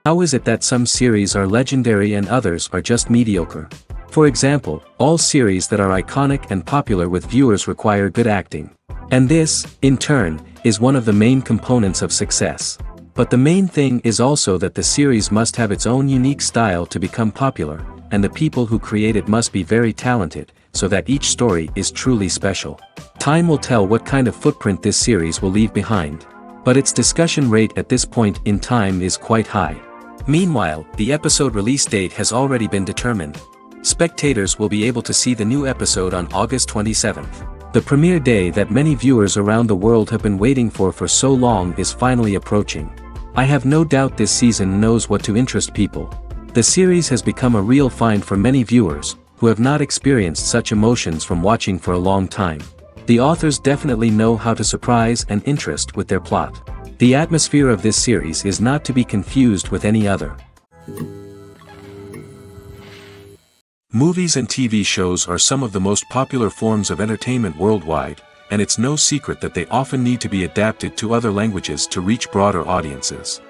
How is it that some series are legendary and others are just mediocre? For example, all series that are iconic and popular with viewers require good acting. And this, in turn, is one of the main components of success. But the main thing is also that the series must have its own unique style to become popular, and the people who create it must be very talented, so that each story is truly special. Time will tell what kind of footprint this series will leave behind. But its discussion rate at this point in time is quite high. Meanwhile, the episode release date has already been determined. Spectators will be able to see the new episode on August 27th. The premiere day that many viewers around the world have been waiting for so long is finally approaching. I have no doubt this season knows what to interest people. The series has become a real find for many viewers, who have not experienced such emotions from watching for a long time. The authors definitely know how to surprise and interest with their plot. The atmosphere of this series is not to be confused with any other. Movies and TV shows are some of the most popular forms of entertainment worldwide, and it's no secret that they often need to be adapted to other languages to reach broader audiences.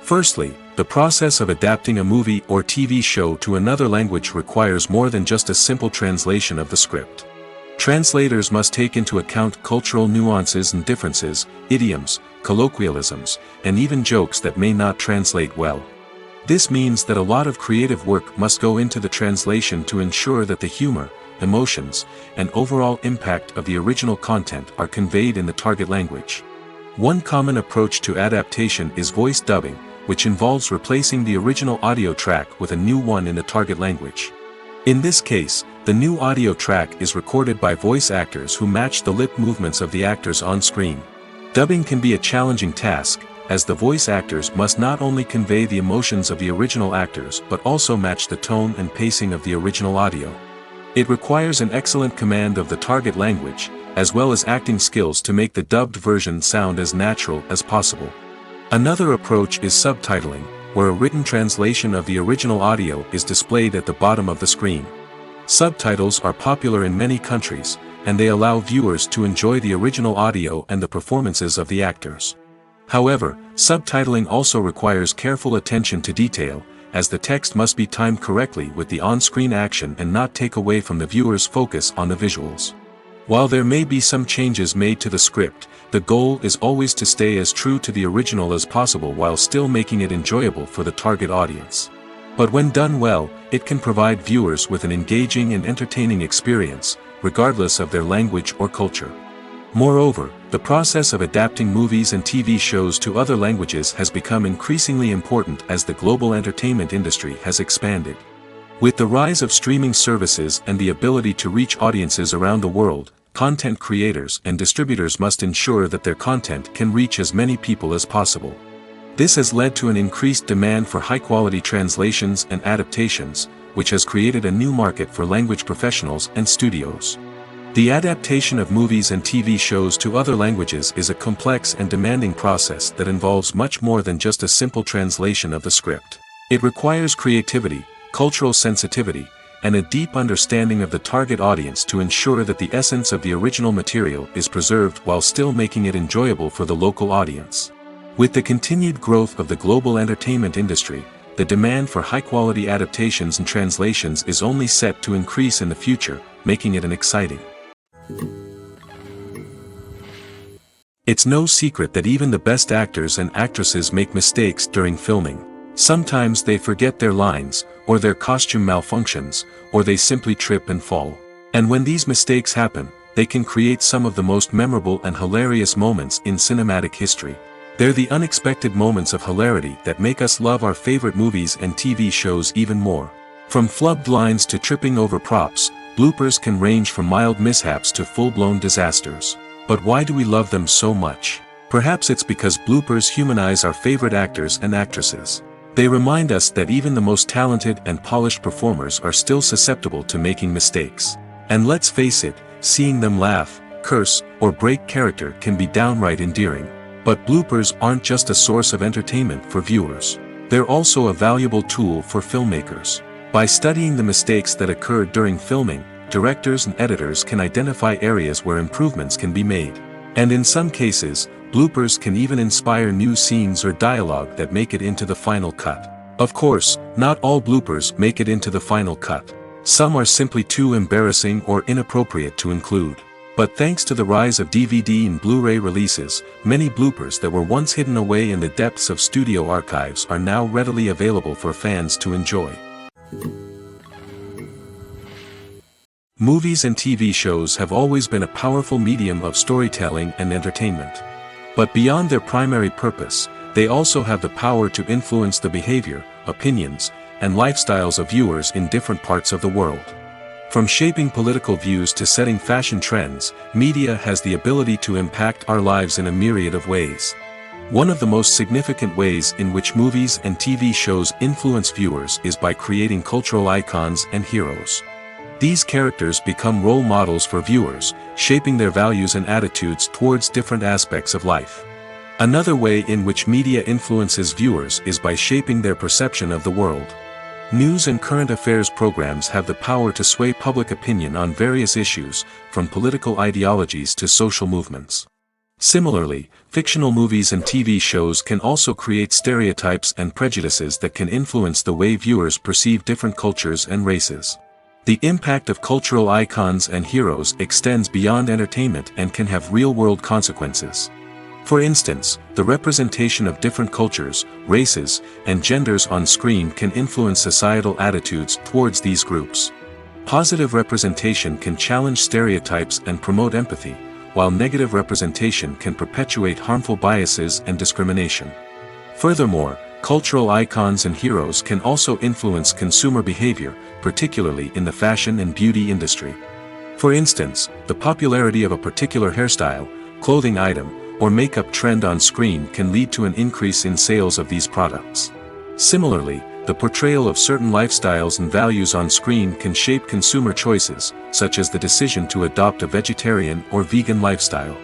Firstly, the process of adapting a movie or TV show to another language requires more than just a simple translation of the script. Translators must take into account cultural nuances and differences, idioms, colloquialisms, and even jokes that may not translate well. This means that a lot of creative work must go into the translation to ensure that the humor, emotions, and overall impact of the original content are conveyed in the target language. One common approach to adaptation is voice dubbing, which involves replacing the original audio track with a new one in the target language. In this case, the new audio track is recorded by voice actors who match the lip movements of the actors on screen. Dubbing can be a challenging task, as the voice actors must not only convey the emotions of the original actors but also match the tone and pacing of the original audio. It requires an excellent command of the target language, as well as acting skills to make the dubbed version sound as natural as possible. Another approach is subtitling, where a written translation of the original audio is displayed at the bottom of the screen. Subtitles are popular in many countries, and they allow viewers to enjoy the original audio and the performances of the actors. However, subtitling also requires careful attention to detail, as the text must be timed correctly with the on-screen action and not take away from the viewer's focus on the visuals. While there may be some changes made to the script, the goal is always to stay as true to the original as possible while still making it enjoyable for the target audience. But when done well, it can provide viewers with an engaging and entertaining experience, regardless of their language or culture. Moreover, the process of adapting movies and TV shows to other languages has become increasingly important as the global entertainment industry has expanded. With the rise of streaming services and the ability to reach audiences around the world, content creators and distributors must ensure that their content can reach as many people as possible. This has led to an increased demand for high-quality translations and adaptations, which has created a new market for language professionals and studios. The adaptation of movies and TV shows to other languages is a complex and demanding process that involves much more than just a simple translation of the script. It requires creativity, cultural sensitivity, and a deep understanding of the target audience to ensure that the essence of the original material is preserved while still making it enjoyable for the local audience. With the continued growth of the global entertainment industry, the demand for high-quality adaptations and translations is only set to increase in the future, making it an exciting. It's no secret that even the best actors and actresses make mistakes during filming. Sometimes they forget their lines, or their costume malfunctions, or they simply trip and fall. And when these mistakes happen, they can create some of the most memorable and hilarious moments in cinematic history. They're the unexpected moments of hilarity that make us love our favorite movies and TV shows even more. From flubbed lines to tripping over props, bloopers can range from mild mishaps to full-blown disasters. But why do we love them so much? Perhaps it's because bloopers humanize our favorite actors and actresses. They remind us that even the most talented and polished performers are still susceptible to making mistakes. And let's face it, seeing them laugh, curse, or break character can be downright endearing. But bloopers aren't just a source of entertainment for viewers. They're also a valuable tool for filmmakers. By studying the mistakes that occurred during filming, directors and editors can identify areas where improvements can be made. And in some cases, bloopers can even inspire new scenes or dialogue that make it into the final cut. Of course, not all bloopers make it into the final cut. Some are simply too embarrassing or inappropriate to include. But thanks to the rise of DVD and Blu-ray releases, many bloopers that were once hidden away in the depths of studio archives are now readily available for fans to enjoy. Movies and TV shows have always been a powerful medium of storytelling and entertainment. But beyond their primary purpose, they also have the power to influence the behavior, opinions, and lifestyles of viewers in different parts of the world. From shaping political views to setting fashion trends, media has the ability to impact our lives in a myriad of ways. One of the most significant ways in which movies and TV shows influence viewers is by creating cultural icons and heroes. These characters become role models for viewers, shaping their values and attitudes towards different aspects of life. Another way in which media influences viewers is by shaping their perception of the world. News and current affairs programs have the power to sway public opinion on various issues, from political ideologies to social movements. Similarly, fictional movies and TV shows can also create stereotypes and prejudices that can influence the way viewers perceive different cultures and races. The impact of cultural icons and heroes extends beyond entertainment and can have real-world consequences. For instance, the representation of different cultures, races, and genders on screen can influence societal attitudes towards these groups. Positive representation can challenge stereotypes and promote empathy, while negative representation can perpetuate harmful biases and discrimination. Furthermore, cultural icons and heroes can also influence consumer behavior, particularly in the fashion and beauty industry. For instance, the popularity of a particular hairstyle, clothing item, or makeup trend on screen can lead to an increase in sales of these products. Similarly, the portrayal of certain lifestyles and values on screen can shape consumer choices, such as the decision to adopt a vegetarian or vegan lifestyle.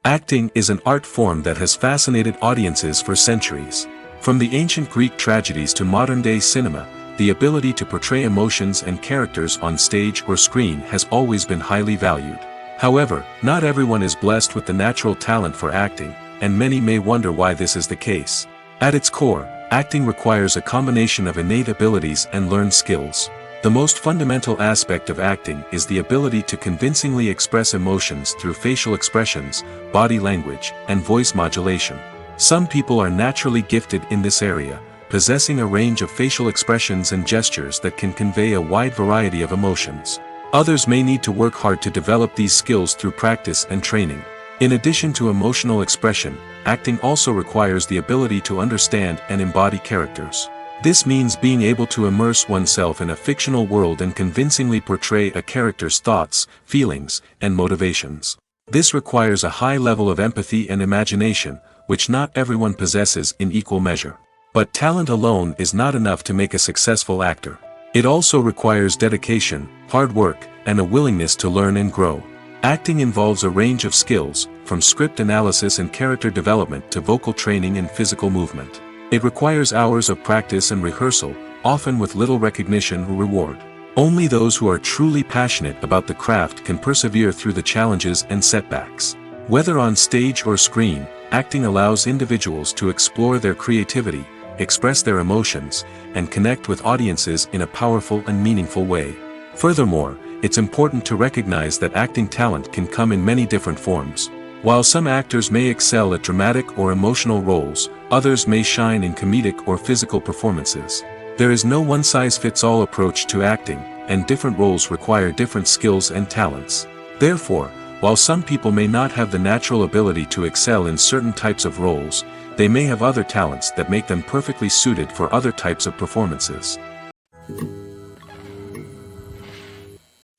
Acting is an art form that has fascinated audiences for centuries. From the ancient Greek tragedies to modern-day cinema, the ability to portray emotions and characters on stage or screen has always been highly valued. However, not everyone is blessed with the natural talent for acting, and many may wonder why this is the case. At its core, acting requires a combination of innate abilities and learned skills. The most fundamental aspect of acting is the ability to convincingly express emotions through facial expressions, body language, and voice modulation. Some people are naturally gifted in this area, possessing a range of facial expressions and gestures that can convey a wide variety of emotions. Others may need to work hard to develop these skills through practice and training. In addition to emotional expression, acting also requires the ability to understand and embody characters. This means being able to immerse oneself in a fictional world and convincingly portray a character's thoughts, feelings, and motivations. This requires a high level of empathy and imagination, which not everyone possesses in equal measure. But talent alone is not enough to make a successful actor. It also requires dedication, hard work, and a willingness to learn and grow. Acting involves a range of skills, from script analysis and character development to vocal training and physical movement. It requires hours of practice and rehearsal, often with little recognition or reward. Only those who are truly passionate about the craft can persevere through the challenges and setbacks. Whether on stage or screen, acting allows individuals to explore their creativity, express their emotions, and connect with audiences in a powerful and meaningful way. Furthermore, it's important to recognize that acting talent can come in many different forms. While some actors may excel at dramatic or emotional roles, others may shine in comedic or physical performances. There is no one-size-fits-all approach to acting, and different roles require different skills and talents. Therefore, while some people may not have the natural ability to excel in certain types of roles, they may have other talents that make them perfectly suited for other types of performances.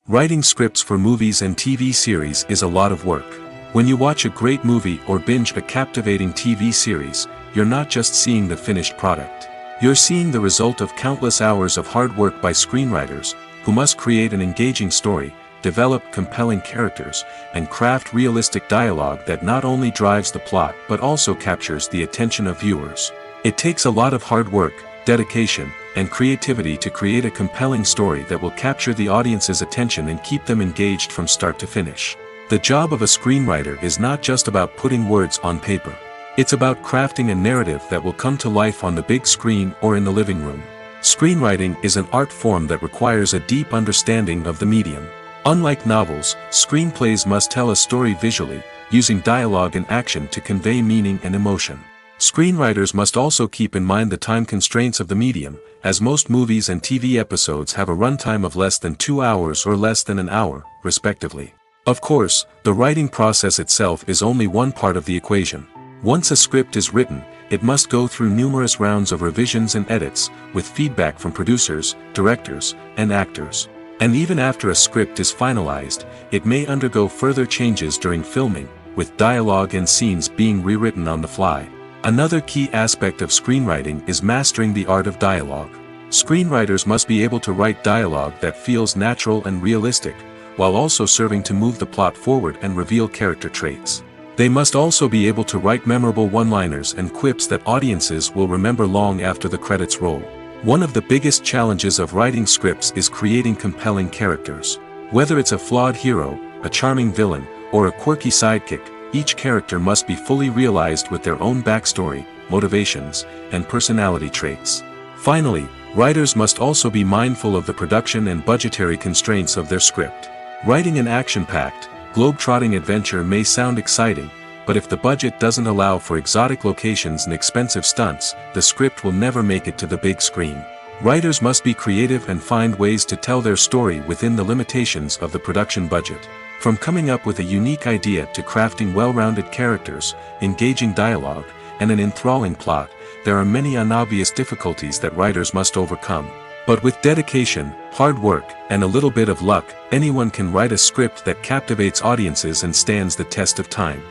Writing scripts for movies and TV series is a lot of work. When you watch a great movie or binge a captivating TV series, you're not just seeing the finished product. You're seeing the result of countless hours of hard work by screenwriters, who must create an engaging story, develop compelling characters, and craft realistic dialogue that not only drives the plot but also captures the attention of viewers. It takes a lot of hard work, dedication, and creativity to create a compelling story that will capture the audience's attention and keep them engaged from start to finish. The job of a screenwriter is not just about putting words on paper. It's about crafting a narrative that will come to life on the big screen or in the living room. Screenwriting is an art form that requires a deep understanding of the medium. Unlike novels, screenplays must tell a story visually, using dialogue and action to convey meaning and emotion. Screenwriters must also keep in mind the time constraints of the medium, as most movies and TV episodes have a runtime of less than 2 hours or less than an hour, respectively. Of course, the writing process itself is only one part of the equation. Once a script is written, it must go through numerous rounds of revisions and edits, with feedback from producers, directors, and actors. And even after a script is finalized, it may undergo further changes during filming, with dialogue and scenes being rewritten on the fly. Another key aspect of screenwriting is mastering the art of dialogue. Screenwriters must be able to write dialogue that feels natural and realistic, while also serving to move the plot forward and reveal character traits. They must also be able to write memorable one-liners and quips that audiences will remember long after the credits roll. One of the biggest challenges of writing scripts is creating compelling characters. Whether it's a flawed hero, a charming villain, or a quirky sidekick, each character must be fully realized with their own backstory, motivations, and personality traits. Finally, writers must also be mindful of the production and budgetary constraints of their script. Writing an action-packed, globe-trotting adventure may sound exciting, but if the budget doesn't allow for exotic locations and expensive stunts, the script will never make it to the big screen. Writers must be creative and find ways to tell their story within the limitations of the production budget. From coming up with a unique idea to crafting well-rounded characters, engaging dialogue, and an enthralling plot, there are many unobvious difficulties that writers must overcome. But with dedication, hard work, and a little bit of luck, anyone can write a script that captivates audiences and stands the test of time.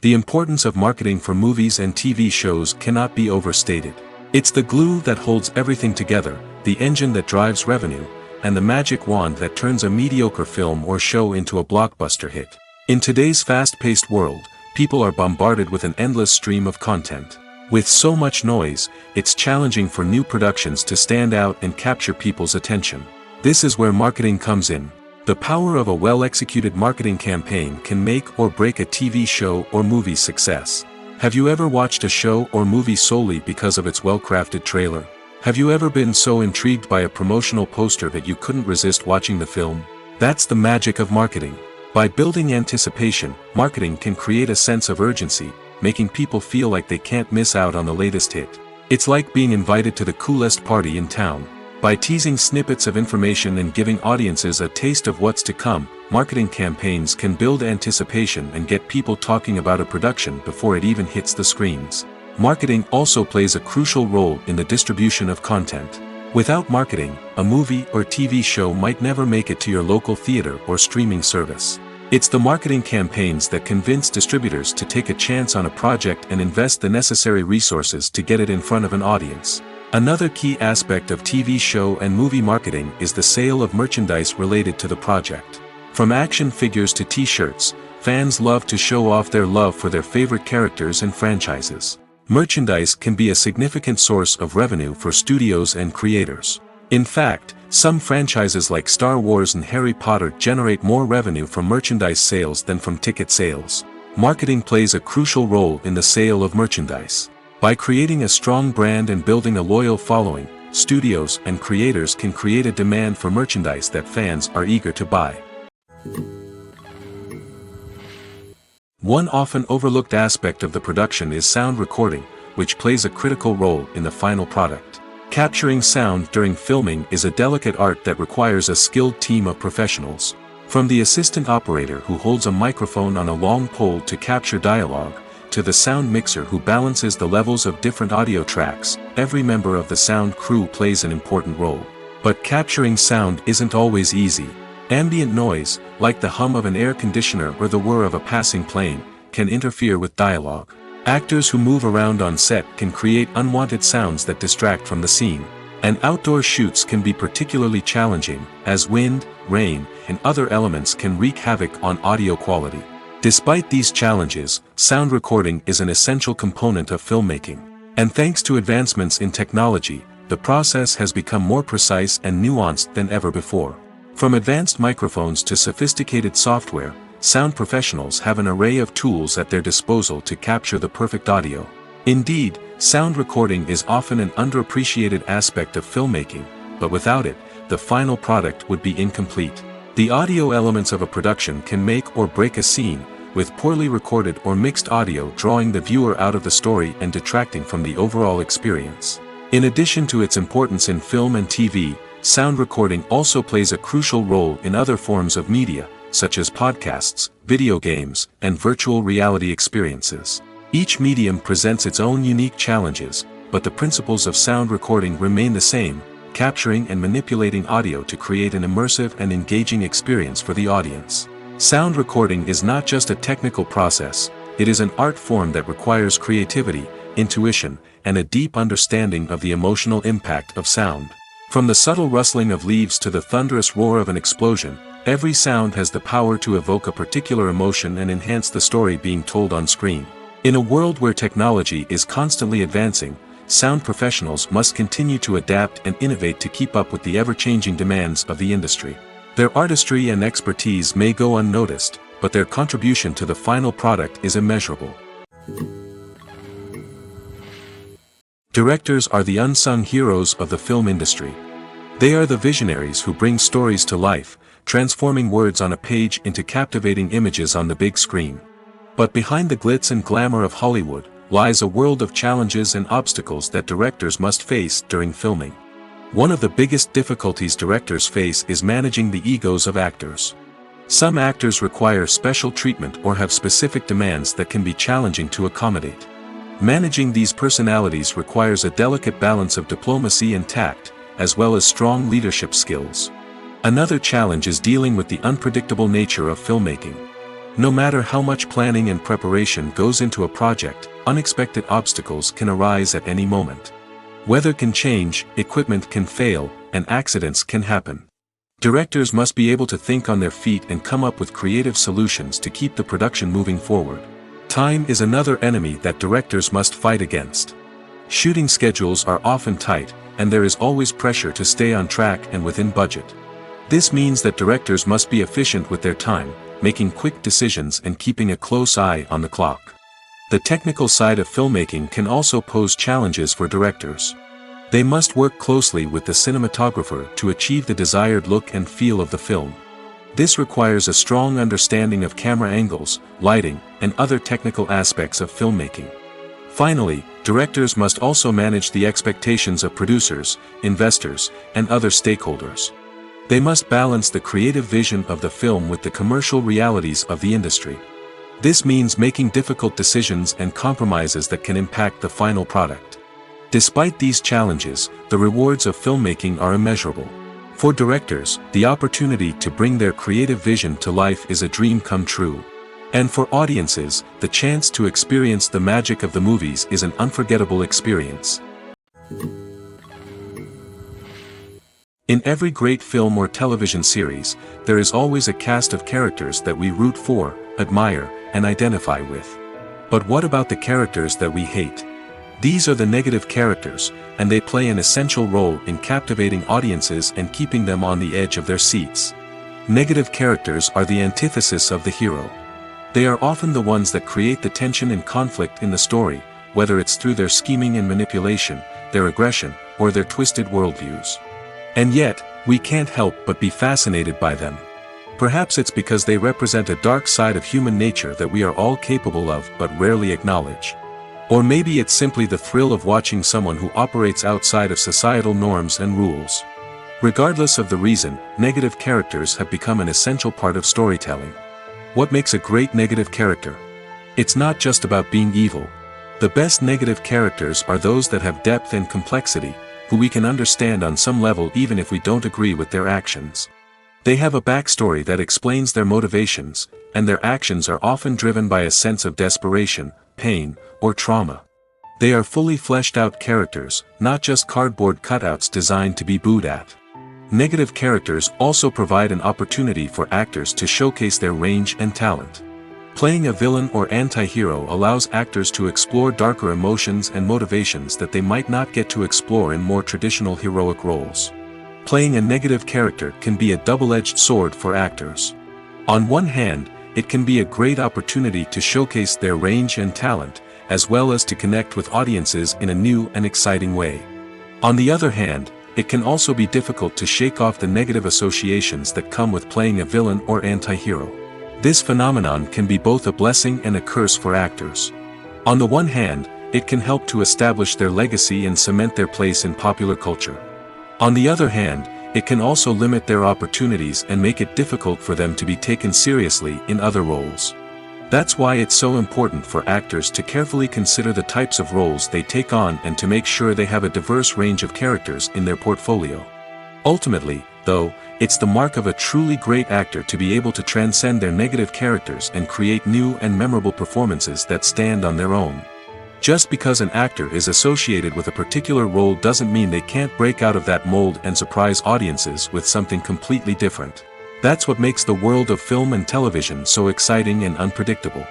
The importance of marketing for movies and TV shows cannot be overstated. It's the glue that holds everything together, the engine that drives revenue, and the magic wand that turns a mediocre film or show into a blockbuster hit. In today's fast-paced world, people are bombarded with an endless stream of content. With so much noise, it's challenging for new productions to stand out and capture people's attention. This is where marketing comes in. The power of a well-executed marketing campaign can make or break a TV show or movie's success. Have you ever watched a show or movie solely because of its well-crafted trailer? Have you ever been so intrigued by a promotional poster that you couldn't resist watching the film? That's the magic of marketing. By building anticipation, marketing can create a sense of urgency, making people feel like they can't miss out on the latest hit. It's like being invited to the coolest party in town. By teasing snippets of information and giving audiences a taste of what's to come, marketing campaigns can build anticipation and get people talking about a production before it even hits the screens. Marketing also plays a crucial role in the distribution of content. Without marketing, a movie or TV show might never make it to your local theater or streaming service. It's the marketing campaigns that convince distributors to take a chance on a project and invest the necessary resources to get it in front of an audience. Another key aspect of TV show and movie marketing is the sale of merchandise related to the project. From action figures to t-shirts, fans love to show off their love for their favorite characters and franchises. Merchandise can be a significant source of revenue for studios and creators. In fact, some franchises like Star Wars and Harry Potter generate more revenue from merchandise sales than from ticket sales. Marketing plays a crucial role in the sale of merchandise. By creating a strong brand and building a loyal following, studios and creators can create a demand for merchandise that fans are eager to buy. One often overlooked aspect of the production is sound recording, which plays a critical role in the final product. Capturing sound during filming is a delicate art that requires a skilled team of professionals. From the assistant operator who holds a microphone on a long pole to capture dialogue, to the sound mixer who balances the levels of different audio tracks, every member of the sound crew plays an important role. But capturing sound isn't always easy. Ambient noise, like the hum of an air conditioner or the whir of a passing plane, can interfere with dialogue. Actors who move around on set can create unwanted sounds that distract from the scene. And outdoor shoots can be particularly challenging, as wind, rain, and other elements can wreak havoc on audio quality. Despite these challenges, sound recording is an essential component of filmmaking. And thanks to advancements in technology, the process has become more precise and nuanced than ever before. From advanced microphones to sophisticated software, sound professionals have an array of tools at their disposal to capture the perfect audio. Indeed, sound recording is often an underappreciated aspect of filmmaking, but without it, the final product would be incomplete. The audio elements of a production can make or break a scene, with poorly recorded or mixed audio drawing the viewer out of the story and detracting from the overall experience. In addition to its importance in film and TV, sound recording also plays a crucial role in other forms of media, such as podcasts, video games, and virtual reality experiences. Each medium presents its own unique challenges, but the principles of sound recording remain the same, capturing and manipulating audio to create an immersive and engaging experience for the audience. Sound recording is not just a technical process, it is an art form that requires creativity, intuition, and a deep understanding of the emotional impact of sound. From the subtle rustling of leaves to the thunderous roar of an explosion, every sound has the power to evoke a particular emotion and enhance the story being told on screen. In a world where technology is constantly advancing, sound professionals must continue to adapt and innovate to keep up with the ever-changing demands of the industry. Their artistry and expertise may go unnoticed, but their contribution to the final product is immeasurable. Directors are the unsung heroes of the film industry. They are the visionaries who bring stories to life, transforming words on a page into captivating images on the big screen. But behind the glitz and glamour of Hollywood, lies a world of challenges and obstacles that directors must face during filming. One of the biggest difficulties directors face is managing the egos of actors. Some actors require special treatment or have specific demands that can be challenging to accommodate. Managing these personalities requires a delicate balance of diplomacy and tact, as well as strong leadership skills. Another challenge is dealing with the unpredictable nature of filmmaking. No matter how much planning and preparation goes into a project, unexpected obstacles can arise at any moment. Weather can change, equipment can fail, and accidents can happen. Directors must be able to think on their feet and come up with creative solutions to keep the production moving forward. Time is another enemy that directors must fight against. Shooting schedules are often tight, and there is always pressure to stay on track and within budget. This means that directors must be efficient with their time, making quick decisions and keeping a close eye on the clock. The technical side of filmmaking can also pose challenges for directors. They must work closely with the cinematographer to achieve the desired look and feel of the film. This requires a strong understanding of camera angles, lighting, and other technical aspects of filmmaking. Finally, directors must also manage the expectations of producers, investors, and other stakeholders. They must balance the creative vision of the film with the commercial realities of the industry. This means making difficult decisions and compromises that can impact the final product. Despite these challenges, the rewards of filmmaking are immeasurable. For directors, the opportunity to bring their creative vision to life is a dream come true. And for audiences, the chance to experience the magic of the movies is an unforgettable experience. In every great film or television series, there is always a cast of characters that we root for, admire, and identify with. But what about the characters that we hate? These are the negative characters, and they play an essential role in captivating audiences and keeping them on the edge of their seats. Negative characters are the antithesis of the hero. They are often the ones that create the tension and conflict in the story, whether it's through their scheming and manipulation, their aggression, or their twisted worldviews. And yet, we can't help but be fascinated by them. Perhaps it's because they represent a dark side of human nature that we are all capable of but rarely acknowledge. Or maybe it's simply the thrill of watching someone who operates outside of societal norms and rules. Regardless of the reason, negative characters have become an essential part of storytelling. What makes a great negative character? It's not just about being evil. The best negative characters are those that have depth and complexity, who we can understand on some level even if we don't agree with their actions. They have a backstory that explains their motivations, and their actions are often driven by a sense of desperation, pain, or trauma. They are fully fleshed out characters, not just cardboard cutouts designed to be booed at. Negative characters also provide an opportunity for actors to showcase their range and talent. Playing a villain or anti-hero allows actors to explore darker emotions and motivations that they might not get to explore in more traditional heroic roles. Playing a negative character can be a double-edged sword for actors. On one hand, it can be a great opportunity to showcase their range and talent, as well as to connect with audiences in a new and exciting way. On the other hand, it can also be difficult to shake off the negative associations that come with playing a villain or anti-hero. This phenomenon can be both a blessing and a curse for actors. On the one hand, it can help to establish their legacy and cement their place in popular culture. On the other hand, it can also limit their opportunities and make it difficult for them to be taken seriously in other roles. That's why it's so important for actors to carefully consider the types of roles they take on and to make sure they have a diverse range of characters in their portfolio. Ultimately, though, it's the mark of a truly great actor to be able to transcend their negative characters and create new and memorable performances that stand on their own. Just because an actor is associated with a particular role doesn't mean they can't break out of that mold and surprise audiences with something completely different. That's what makes the world of film and television so exciting and unpredictable.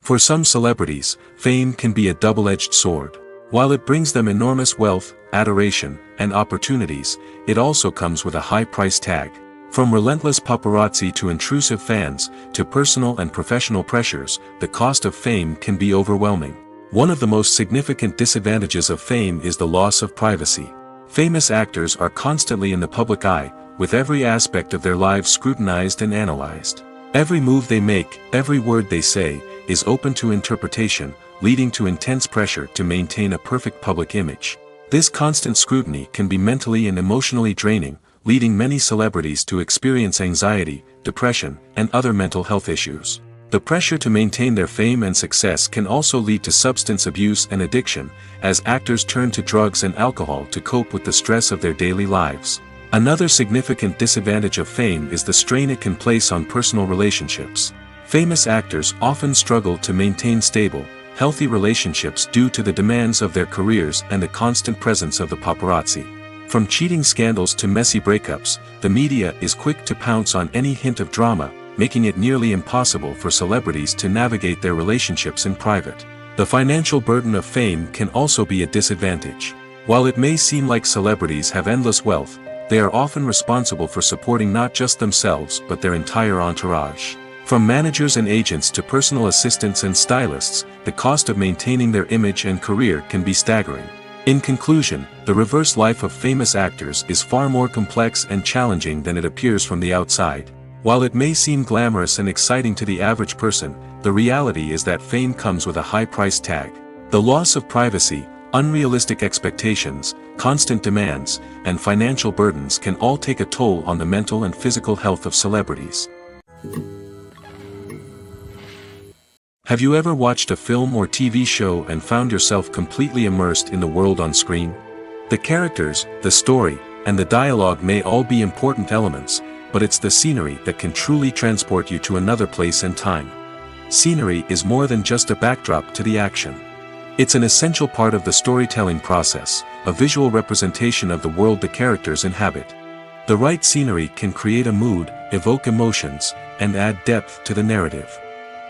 For some celebrities, fame can be a double-edged sword. While it brings them enormous wealth, adoration, and opportunities, it also comes with a high price tag. From relentless paparazzi to intrusive fans, to personal and professional pressures, the cost of fame can be overwhelming. One of the most significant disadvantages of fame is the loss of privacy. Famous actors are constantly in the public eye, with every aspect of their lives scrutinized and analyzed. Every move they make, every word they say, is open to interpretation, leading to intense pressure to maintain a perfect public image. This constant scrutiny can be mentally and emotionally draining, leading many celebrities to experience anxiety, depression, and other mental health issues. The pressure to maintain their fame and success can also lead to substance abuse and addiction, as actors turn to drugs and alcohol to cope with the stress of their daily lives. Another significant disadvantage of fame is the strain it can place on personal relationships. Famous actors often struggle to maintain stable, healthy relationships due to the demands of their careers and the constant presence of the paparazzi. From cheating scandals to messy breakups, the media is quick to pounce on any hint of drama, making it nearly impossible for celebrities to navigate their relationships in private. The financial burden of fame can also be a disadvantage. While it may seem like celebrities have endless wealth, they are often responsible for supporting not just themselves but their entire entourage. From managers and agents to personal assistants and stylists, the cost of maintaining their image and career can be staggering. In conclusion, the reverse life of famous actors is far more complex and challenging than it appears from the outside. While it may seem glamorous and exciting to the average person, the reality is that fame comes with a high price tag. The loss of privacy, unrealistic expectations, constant demands, and financial burdens can all take a toll on the mental and physical health of celebrities. Have you ever watched a film or TV show and found yourself completely immersed in the world on screen? The characters, the story, and the dialogue may all be important elements, but it's the scenery that can truly transport you to another place and time. Scenery is more than just a backdrop to the action. It's an essential part of the storytelling process, a visual representation of the world the characters inhabit. The right scenery can create a mood, evoke emotions, and add depth to the narrative.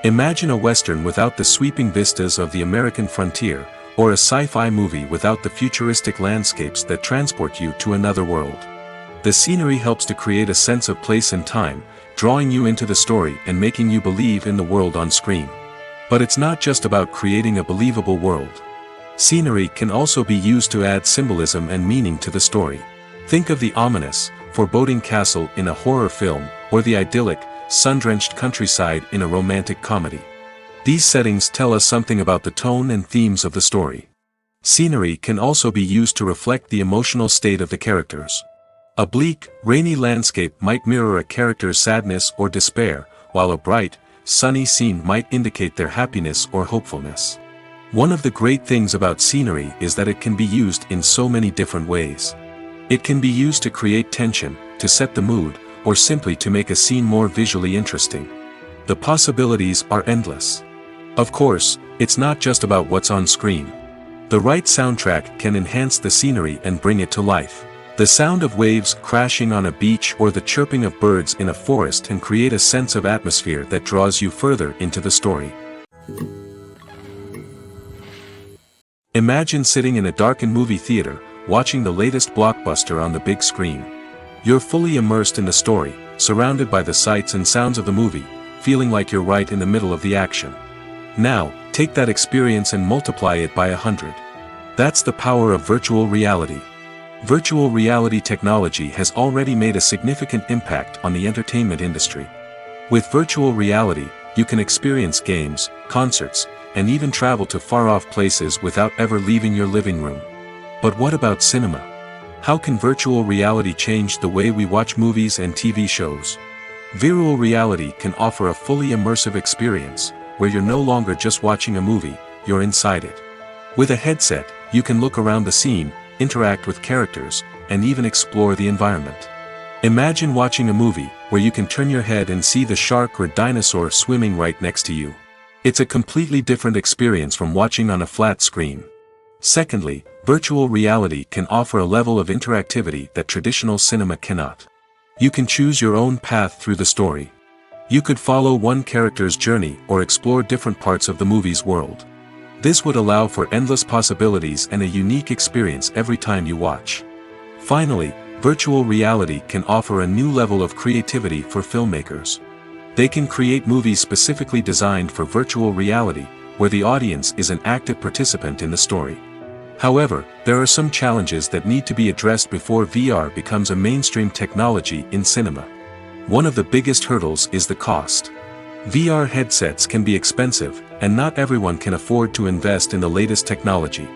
Imagine a Western without the sweeping vistas of the American frontier, or a sci-fi movie without the futuristic landscapes that transport you to another world. The scenery helps to create a sense of place and time, drawing you into the story and making you believe in the world on screen. But it's not just about creating a believable world. Scenery can also be used to add symbolism and meaning to the story. Think of the ominous, foreboding castle in a horror film, or the idyllic, sun-drenched countryside in a romantic comedy. These settings tell us something about the tone and themes of the story. Scenery can also be used to reflect the emotional state of the characters. A bleak, rainy landscape might mirror a character's sadness or despair, while a bright, sunny scene might indicate their happiness or hopefulness. One of the great things about scenery is that it can be used in so many different ways. It can be used to create tension, to set the mood, or simply to make a scene more visually interesting. The possibilities are endless. Of course, it's not just about what's on screen. The right soundtrack can enhance the scenery and bring it to life. The sound of waves crashing on a beach or the chirping of birds in a forest can create a sense of atmosphere that draws you further into the story. Imagine sitting in a darkened movie theater, watching the latest blockbuster on the big screen. You're fully immersed in the story, surrounded by the sights and sounds of the movie, feeling like you're right in the middle of the action. Now, take that experience and multiply it by 100. That's the power of virtual reality. Virtual reality technology has already made a significant impact on the entertainment industry. With virtual reality, you can experience games, concerts, and even travel to far-off places without ever leaving your living room. But what about cinema? How can virtual reality change the way we watch movies and TV shows? Virtual reality can offer a fully immersive experience, where you're no longer just watching a movie, you're inside it. With a headset, you can look around the scene, interact with characters, and even explore the environment. Imagine watching a movie, where you can turn your head and see the shark or dinosaur swimming right next to you. It's a completely different experience from watching on a flat screen. Secondly, virtual reality can offer a level of interactivity that traditional cinema cannot. You can choose your own path through the story. You could follow one character's journey or explore different parts of the movie's world. This would allow for endless possibilities and a unique experience every time you watch. Finally, virtual reality can offer a new level of creativity for filmmakers. They can create movies specifically designed for virtual reality, where the audience is an active participant in the story. However, there are some challenges that need to be addressed before VR becomes a mainstream technology in cinema. One of the biggest hurdles is the cost. VR headsets can be expensive, and not everyone can afford to invest in the latest technology.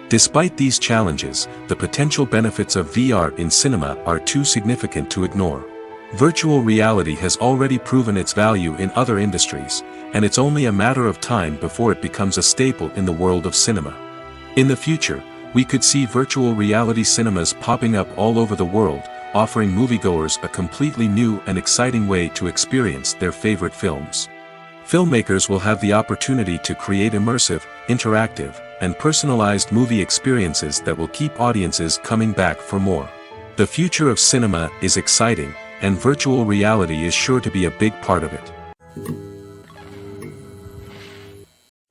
Despite these challenges, the potential benefits of VR in cinema are too significant to ignore. Virtual reality has already proven its value in other industries, and it's only a matter of time before it becomes a staple in the world of cinema. In the future, we could see virtual reality cinemas popping up all over the world, offering moviegoers a completely new and exciting way to experience their favorite films. Filmmakers will have the opportunity to create immersive, interactive, and personalized movie experiences that will keep audiences coming back for more. The future of cinema is exciting, and virtual reality is sure to be a big part of it.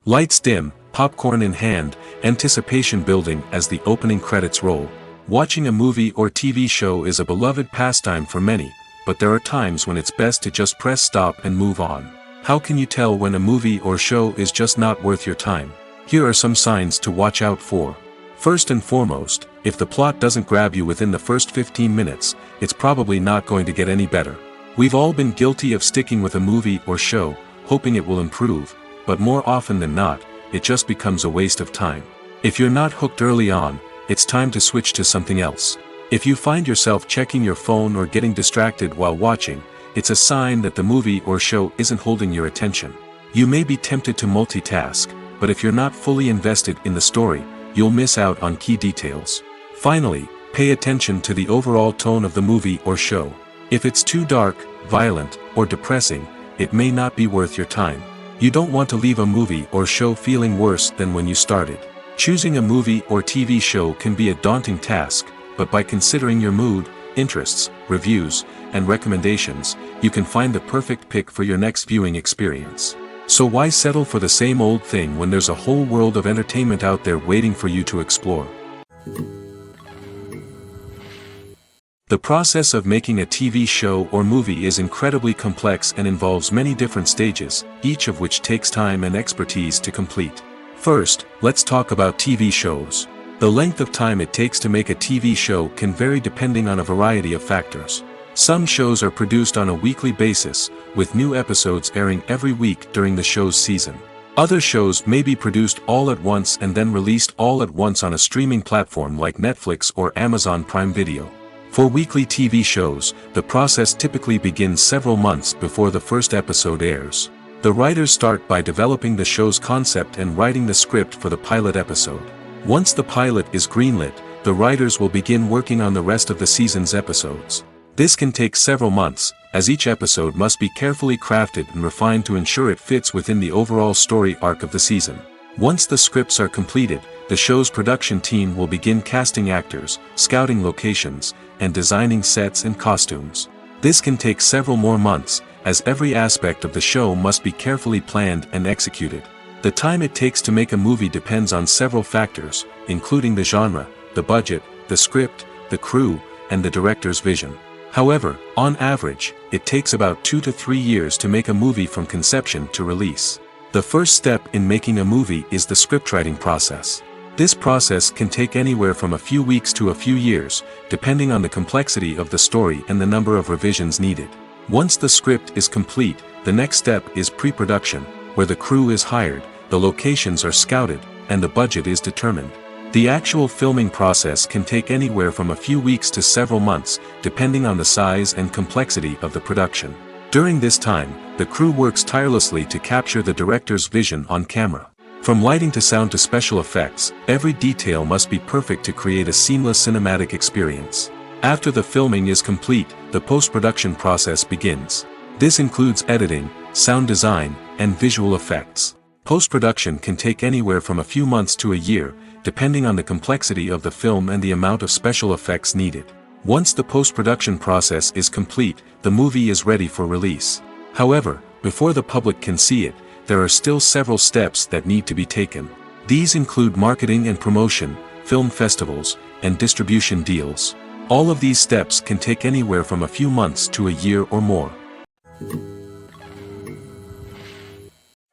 Lights dim, popcorn in hand, anticipation building as the opening credits roll. Watching a movie or TV show is a beloved pastime for many, but there are times when it's best to just press stop and move on. How can you tell when a movie or show is just not worth your time? Here are some signs to watch out for. First and foremost, if the plot doesn't grab you within the first 15 minutes, it's probably not going to get any better. We've all been guilty of sticking with a movie or show, hoping it will improve, but more often than not, it just becomes a waste of time. If you're not hooked early on, it's time to switch to something else. If you find yourself checking your phone or getting distracted while watching, it's a sign that the movie or show isn't holding your attention. You may be tempted to multitask, but if you're not fully invested in the story, you'll miss out on key details. Finally, pay attention to the overall tone of the movie or show. If it's too dark, violent, or depressing, it may not be worth your time. You don't want to leave a movie or show feeling worse than when you started. Choosing a movie or TV show can be a daunting task, but by considering your mood, interests, reviews, and recommendations, you can find the perfect pick for your next viewing experience. So why settle for the same old thing when there's a whole world of entertainment out there waiting for you to explore? The process of making a TV show or movie is incredibly complex and involves many different stages, each of which takes time and expertise to complete. First, let's talk about TV shows. The length of time it takes to make a TV show can vary depending on a variety of factors. Some shows are produced on a weekly basis, with new episodes airing every week during the show's season. Other shows may be produced all at once and then released all at once on a streaming platform like Netflix or Amazon Prime Video. For weekly TV shows, the process typically begins several months before the first episode airs. The writers start by developing the show's concept and writing the script for the pilot episode. Once the pilot is greenlit, the writers will begin working on the rest of the season's episodes. This can take several months, as each episode must be carefully crafted and refined to ensure it fits within the overall story arc of the season. Once the scripts are completed, the show's production team will begin casting actors, scouting locations, and designing sets and costumes. This can take several more months, as every aspect of the show must be carefully planned and executed. The time it takes to make a movie depends on several factors, including the genre, the budget, the script, the crew, and the director's vision. However, on average, it takes about 2 to 3 years to make a movie from conception to release. The first step in making a movie is the scriptwriting process. This process can take anywhere from a few weeks to a few years, depending on the complexity of the story and the number of revisions needed. Once the script is complete, the next step is pre-production, where the crew is hired, the locations are scouted, and the budget is determined. The actual filming process can take anywhere from a few weeks to several months, depending on the size and complexity of the production. During this time, the crew works tirelessly to capture the director's vision on camera. From lighting to sound to special effects, every detail must be perfect to create a seamless cinematic experience. After the filming is complete, the post-production process begins. This includes editing, sound design, and visual effects. Post-production can take anywhere from a few months to a year, depending on the complexity of the film and the amount of special effects needed. Once the post-production process is complete, the movie is ready for release. However, before the public can see it, there are still several steps that need to be taken. These include marketing and promotion, film festivals, and distribution deals. All of these steps can take anywhere from a few months to a year or more.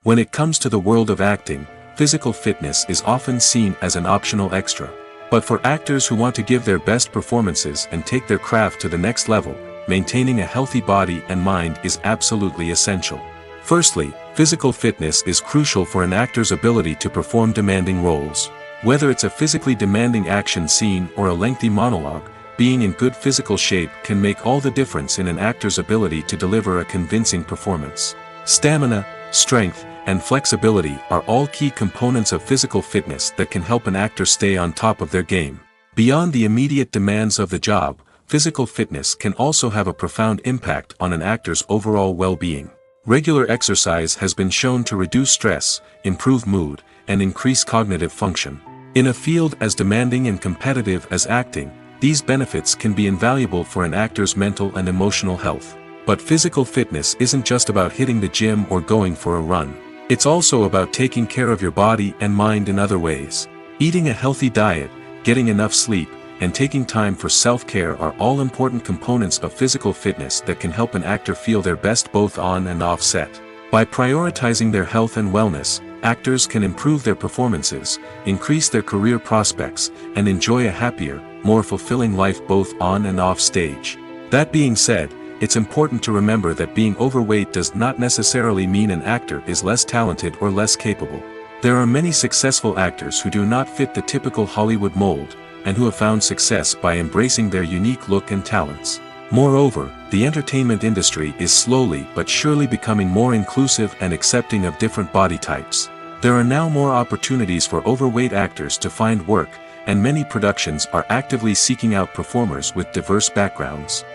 When it comes to the world of acting, physical fitness is often seen as an optional extra. But for actors who want to give their best performances and take their craft to the next level, maintaining a healthy body and mind is absolutely essential. Firstly, physical fitness is crucial for an actor's ability to perform demanding roles. Whether it's a physically demanding action scene or a lengthy monologue, being in good physical shape can make all the difference in an actor's ability to deliver a convincing performance. Stamina, strength, and flexibility are all key components of physical fitness that can help an actor stay on top of their game. Beyond the immediate demands of the job, physical fitness can also have a profound impact on an actor's overall well-being. Regular exercise has been shown to reduce stress, improve mood, and increase cognitive function. In a field as demanding and competitive as acting, these benefits can be invaluable for an actor's mental and emotional health. But physical fitness isn't just about hitting the gym or going for a run. It's also about taking care of your body and mind in other ways. Eating a healthy diet, getting enough sleep, and taking time for self-care are all important components of physical fitness that can help an actor feel their best both on and off set. By prioritizing their health and wellness, actors can improve their performances, increase their career prospects, and enjoy a happier, more fulfilling life both on and off stage. That being said, it's important to remember that being overweight does not necessarily mean an actor is less talented or less capable. There are many successful actors who do not fit the typical Hollywood mold, and who have found success by embracing their unique look and talents. Moreover, the entertainment industry is slowly but surely becoming more inclusive and accepting of different body types. There are now more opportunities for overweight actors to find work, and many productions are actively seeking out performers with diverse backgrounds.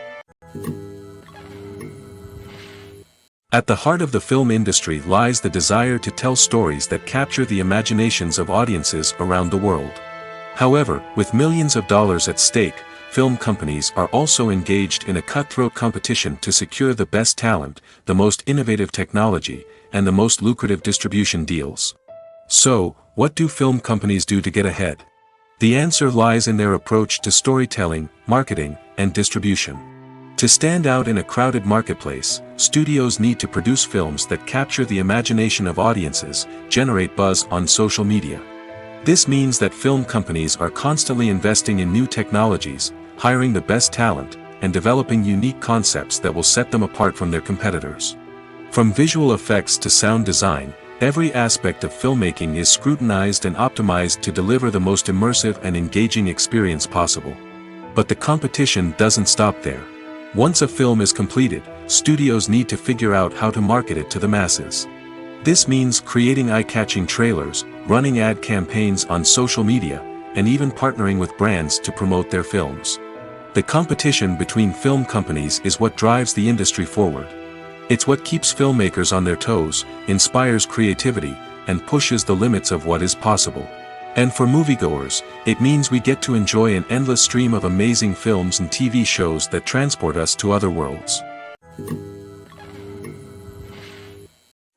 At the heart of the film industry lies the desire to tell stories that capture the imaginations of audiences around the world. However, with millions of dollars at stake, film companies are also engaged in a cutthroat competition to secure the best talent, the most innovative technology, and the most lucrative distribution deals. So, what do film companies do to get ahead? The answer lies in their approach to storytelling, marketing, and distribution. To stand out in a crowded marketplace, studios need to produce films that capture the imagination of audiences, generate buzz on social media. This means that film companies are constantly investing in new technologies, hiring the best talent, and developing unique concepts that will set them apart from their competitors. From visual effects to sound design, every aspect of filmmaking is scrutinized and optimized to deliver the most immersive and engaging experience possible. But the competition doesn't stop there. Once a film is completed, studios need to figure out how to market it to the masses. This means creating eye-catching trailers, running ad campaigns on social media, and even partnering with brands to promote their films. The competition between film companies is what drives the industry forward. It's what keeps filmmakers on their toes, inspires creativity, and pushes the limits of what is possible. And for moviegoers, it means we get to enjoy an endless stream of amazing films and TV shows that transport us to other worlds.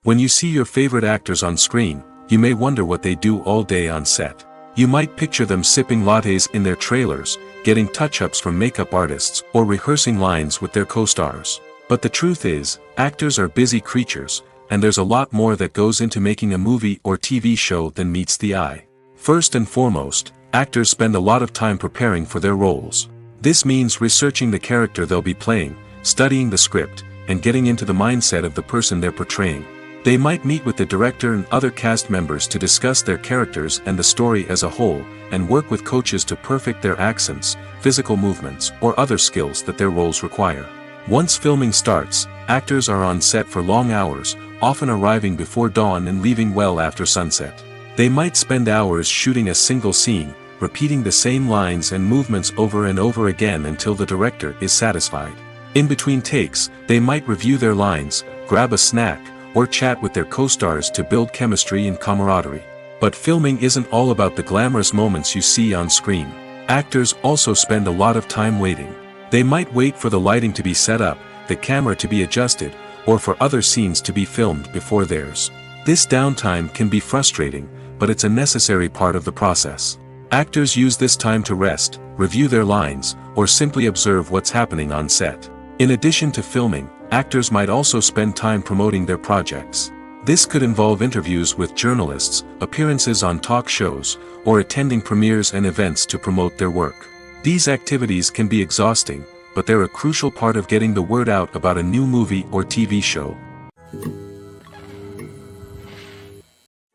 When you see your favorite actors on screen, you may wonder what they do all day on set. You might picture them sipping lattes in their trailers, getting touch-ups from makeup artists, or rehearsing lines with their co-stars. But the truth is, actors are busy creatures, and there's a lot more that goes into making a movie or TV show than meets the eye. First and foremost, actors spend a lot of time preparing for their roles. This means researching the character they'll be playing, studying the script, and getting into the mindset of the person they're portraying. They might meet with the director and other cast members to discuss their characters and the story as a whole, and work with coaches to perfect their accents, physical movements, or other skills that their roles require. Once filming starts, actors are on set for long hours, often arriving before dawn and leaving well after sunset. They might spend hours shooting a single scene, repeating the same lines and movements over and over again until the director is satisfied. In between takes, they might review their lines, grab a snack, or chat with their co-stars to build chemistry and camaraderie. But filming isn't all about the glamorous moments you see on screen. Actors also spend a lot of time waiting. They might wait for the lighting to be set up, the camera to be adjusted, or for other scenes to be filmed before theirs. This downtime can be frustrating, but it's a necessary part of the process. Actors use this time to rest, review their lines, or simply observe what's happening on set. In addition to filming, actors might also spend time promoting their projects. This could involve interviews with journalists, appearances on talk shows, or attending premieres and events to promote their work. These activities can be exhausting, but they're a crucial part of getting the word out about a new movie or TV show.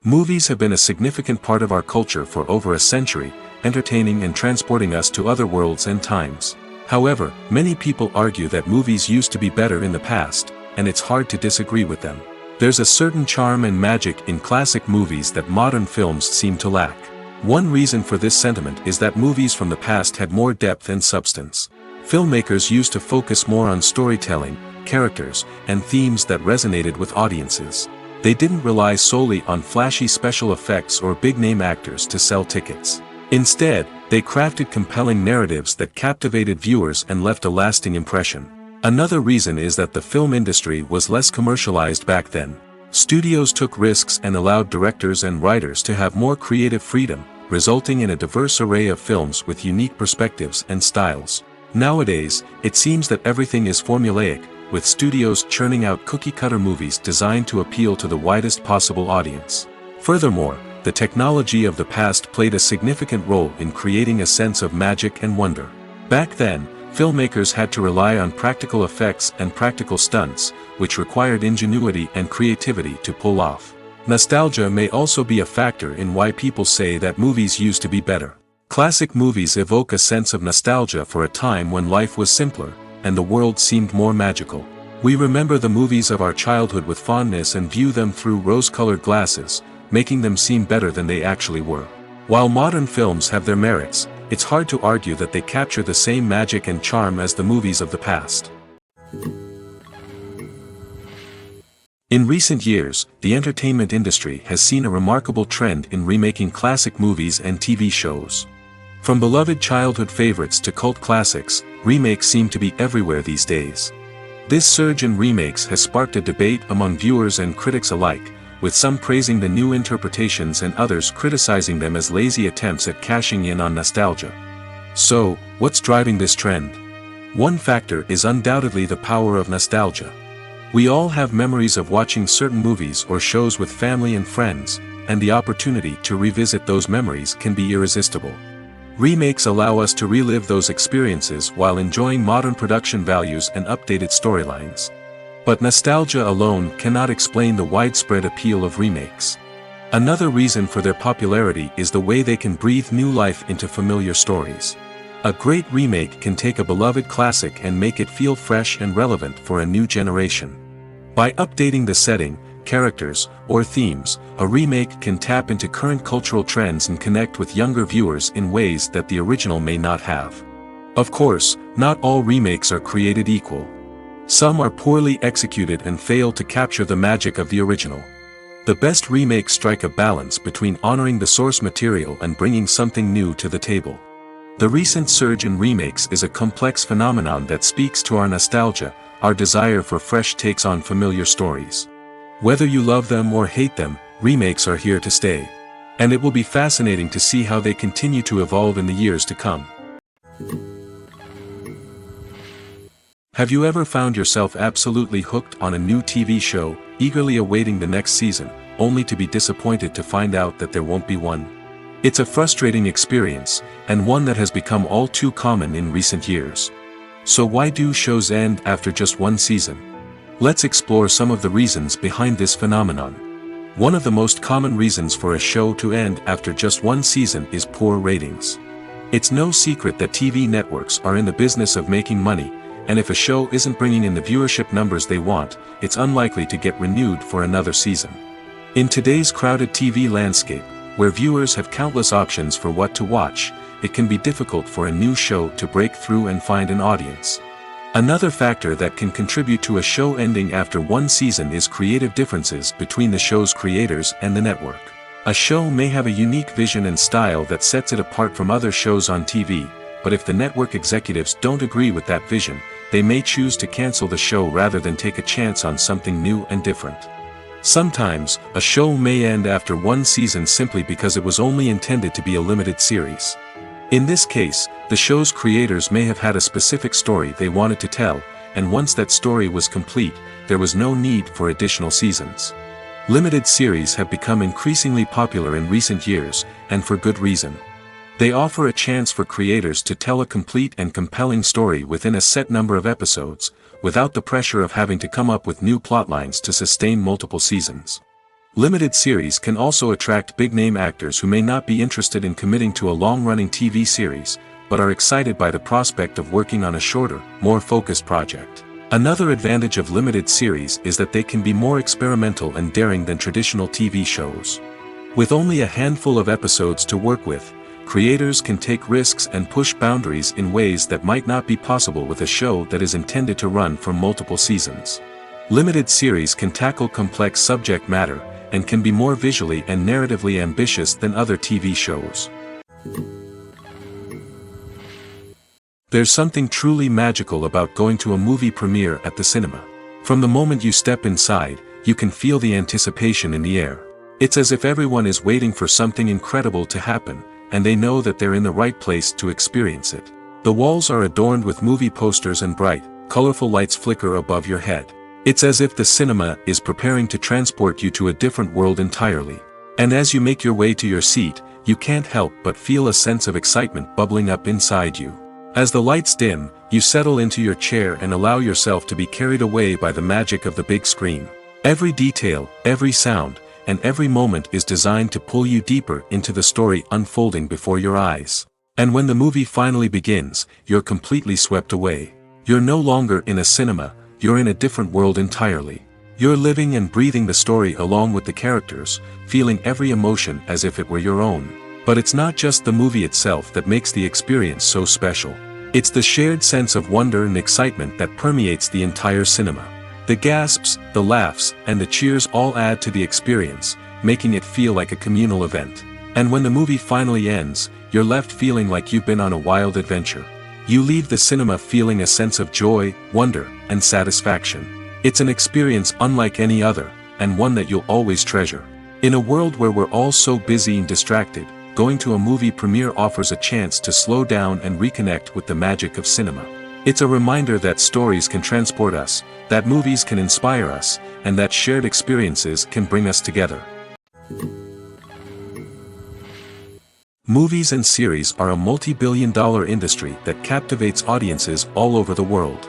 Movies have been a significant part of our culture for over a century, entertaining and transporting us to other worlds and times. However, many people argue that movies used to be better in the past, and it's hard to disagree with them. There's a certain charm and magic in classic movies that modern films seem to lack. One reason for this sentiment is that movies from the past had more depth and substance. Filmmakers used to focus more on storytelling, characters, and themes that resonated with audiences. They didn't rely solely on flashy special effects or big-name actors to sell tickets. Instead, they crafted compelling narratives that captivated viewers and left a lasting impression. Another reason is that the film industry was less commercialized back then. Studios took risks and allowed directors and writers to have more creative freedom, resulting in a diverse array of films with unique perspectives and styles. Nowadays, it seems that everything is formulaic, with studios churning out cookie-cutter movies designed to appeal to the widest possible audience. Furthermore, the technology of the past played a significant role in creating a sense of magic and wonder. Back then, filmmakers had to rely on practical effects and practical stunts, which required ingenuity and creativity to pull off. Nostalgia may also be a factor in why people say that movies used to be better. Classic movies evoke a sense of nostalgia for a time when life was simpler, and the world seemed more magical. We remember the movies of our childhood with fondness and view them through rose-colored glasses, making them seem better than they actually were. While modern films have their merits, it's hard to argue that they capture the same magic and charm as the movies of the past. In recent years, the entertainment industry has seen a remarkable trend in remaking classic movies and TV shows. From beloved childhood favorites to cult classics, remakes seem to be everywhere these days. This surge in remakes has sparked a debate among viewers and critics alike, with some praising the new interpretations and others criticizing them as lazy attempts at cashing in on nostalgia. So, what's driving this trend? One factor is undoubtedly the power of nostalgia. We all have memories of watching certain movies or shows with family and friends, and the opportunity to revisit those memories can be irresistible. Remakes allow us to relive those experiences while enjoying modern production values and updated storylines. But nostalgia alone cannot explain the widespread appeal of remakes. Another reason for their popularity is the way they can breathe new life into familiar stories. A great remake can take a beloved classic and make it feel fresh and relevant for a new generation. By updating the setting, characters, or themes, a remake can tap into current cultural trends and connect with younger viewers in ways that the original may not have. Of course, not all remakes are created equal. Some are poorly executed and fail to capture the magic of the original. The best remakes strike a balance between honoring the source material and bringing something new to the table. The recent surge in remakes is a complex phenomenon that speaks to our nostalgia, our desire for fresh takes on familiar stories. Whether you love them or hate them, remakes are here to stay. And it will be fascinating to see how they continue to evolve in the years to come. Have you ever found yourself absolutely hooked on a new TV show, eagerly awaiting the next season, only to be disappointed to find out that there won't be one? It's a frustrating experience, and one that has become all too common in recent years. So why do shows end after just one season? Let's explore some of the reasons behind this phenomenon. One of the most common reasons for a show to end after just one season is poor ratings. It's no secret that TV networks are in the business of making money, and if a show isn't bringing in the viewership numbers they want, it's unlikely to get renewed for another season. In today's crowded TV landscape, where viewers have countless options for what to watch, it can be difficult for a new show to break through and find an audience. Another factor that can contribute to a show ending after one season is creative differences between the show's creators and the network. A show may have a unique vision and style that sets it apart from other shows on TV, but if the network executives don't agree with that vision, they may choose to cancel the show rather than take a chance on something new and different. Sometimes, a show may end after one season simply because it was only intended to be a limited series. In this case, the show's creators may have had a specific story they wanted to tell, and once that story was complete, there was no need for additional seasons. Limited series have become increasingly popular in recent years, and for good reason. They offer a chance for creators to tell a complete and compelling story within a set number of episodes, without the pressure of having to come up with new plotlines to sustain multiple seasons. Limited series can also attract big-name actors who may not be interested in committing to a long-running TV series, but are excited by the prospect of working on a shorter, more focused project. Another advantage of limited series is that they can be more experimental and daring than traditional TV shows. With only a handful of episodes to work with, creators can take risks and push boundaries in ways that might not be possible with a show that is intended to run for multiple seasons. Limited series can tackle complex subject matter, and can be more visually and narratively ambitious than other TV shows. There's something truly magical about going to a movie premiere at the cinema. From the moment you step inside, you can feel the anticipation in the air. It's as if everyone is waiting for something incredible to happen, and they know that they're in the right place to experience it. The walls are adorned with movie posters and bright, colorful lights flicker above your head. It's as if the cinema is preparing to transport you to a different world entirely. And as you make your way to your seat, you can't help but feel a sense of excitement bubbling up inside you. As the lights dim, you settle into your chair and allow yourself to be carried away by the magic of the big screen. Every detail, every sound, and every moment is designed to pull you deeper into the story unfolding before your eyes. And when the movie finally begins, you're completely swept away. You're no longer in a cinema, you're in a different world entirely. You're living and breathing the story along with the characters, feeling every emotion as if it were your own. But it's not just the movie itself that makes the experience so special. It's the shared sense of wonder and excitement that permeates the entire cinema. The gasps, the laughs, and the cheers all add to the experience, making it feel like a communal event. And when the movie finally ends, you're left feeling like you've been on a wild adventure. You leave the cinema feeling a sense of joy, wonder, and satisfaction. It's an experience unlike any other, and one that you'll always treasure. In a world where we're all so busy and distracted, going to a movie premiere offers a chance to slow down and reconnect with the magic of cinema. It's a reminder that stories can transport us, that movies can inspire us, and that shared experiences can bring us together. Movies and series are a multi-billion-dollar industry that captivates audiences all over the world.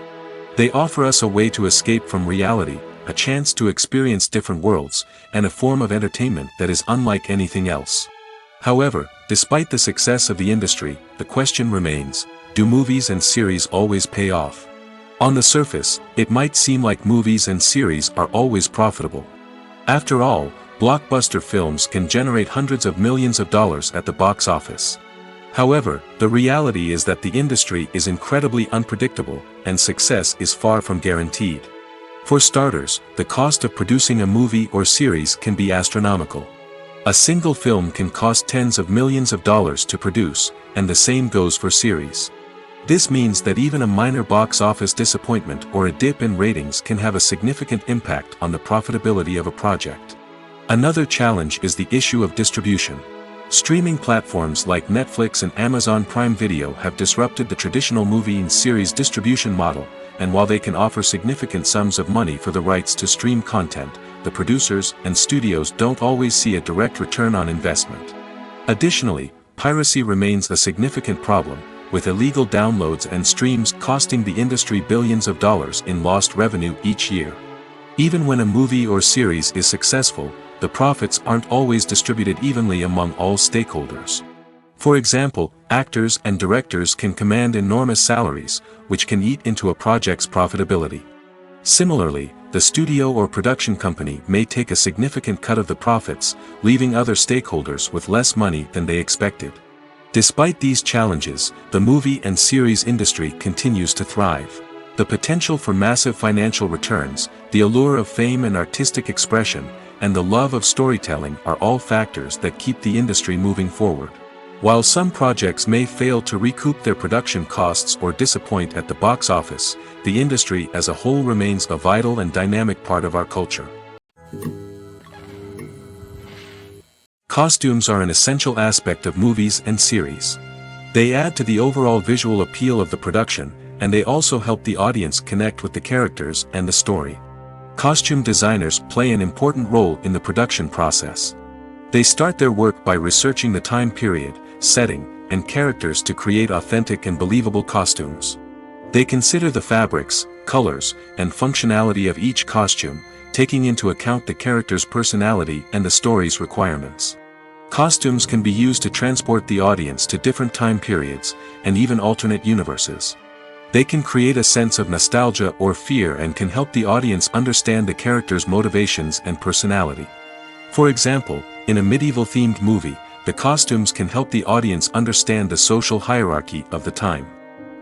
They offer us a way to escape from reality, a chance to experience different worlds, and a form of entertainment that is unlike anything else. However, despite the success of the industry, the question remains, do movies and series always pay off? On the surface, it might seem like movies and series are always profitable. After all, blockbuster films can generate hundreds of millions of dollars at the box office. However, the reality is that the industry is incredibly unpredictable, and success is far from guaranteed. For starters, the cost of producing a movie or series can be astronomical. A single film can cost tens of millions of dollars to produce, and the same goes for series. This means that even a minor box office disappointment or a dip in ratings can have a significant impact on the profitability of a project. Another challenge is the issue of distribution. Streaming platforms like Netflix and Amazon Prime Video have disrupted the traditional movie and series distribution model, and while they can offer significant sums of money for the rights to stream content, the producers and studios don't always see a direct return on investment. Additionally, piracy remains a significant problem, with illegal downloads and streams costing the industry billions of dollars in lost revenue each year. Even when a movie or series is successful, the profits aren't always distributed evenly among all stakeholders. For example, actors and directors can command enormous salaries, which can eat into a project's profitability. Similarly, the studio or production company may take a significant cut of the profits, leaving other stakeholders with less money than they expected. Despite these challenges, the movie and series industry continues to thrive. The potential for massive financial returns, the allure of fame and artistic expression, and the love of storytelling are all factors that keep the industry moving forward. While some projects may fail to recoup their production costs or disappoint at the box office, the industry as a whole remains a vital and dynamic part of our culture. Costumes are an essential aspect of movies and series. They add to the overall visual appeal of the production, and they also help the audience connect with the characters and the story. Costume designers play an important role in the production process. They start their work by researching the time period, setting, and characters to create authentic and believable costumes. They consider the fabrics, colors, and functionality of each costume, taking into account the character's personality and the story's requirements. Costumes can be used to transport the audience to different time periods, and even alternate universes. They can create a sense of nostalgia or fear and can help the audience understand the character's motivations and personality. For example, in a medieval-themed movie, the costumes can help the audience understand the social hierarchy of the time.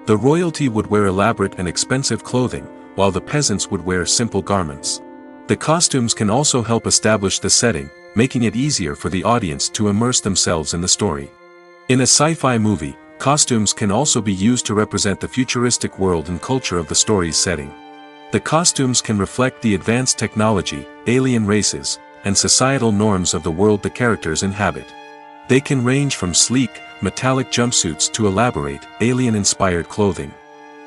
The royalty would wear elaborate and expensive clothing, while the peasants would wear simple garments. The costumes can also help establish the setting, making it easier for the audience to immerse themselves in the story. In a sci-fi movie, costumes can also be used to represent the futuristic world and culture of the story's setting. The costumes can reflect the advanced technology, alien races, and societal norms of the world the characters inhabit. They can range from sleek, metallic jumpsuits to elaborate, alien-inspired clothing.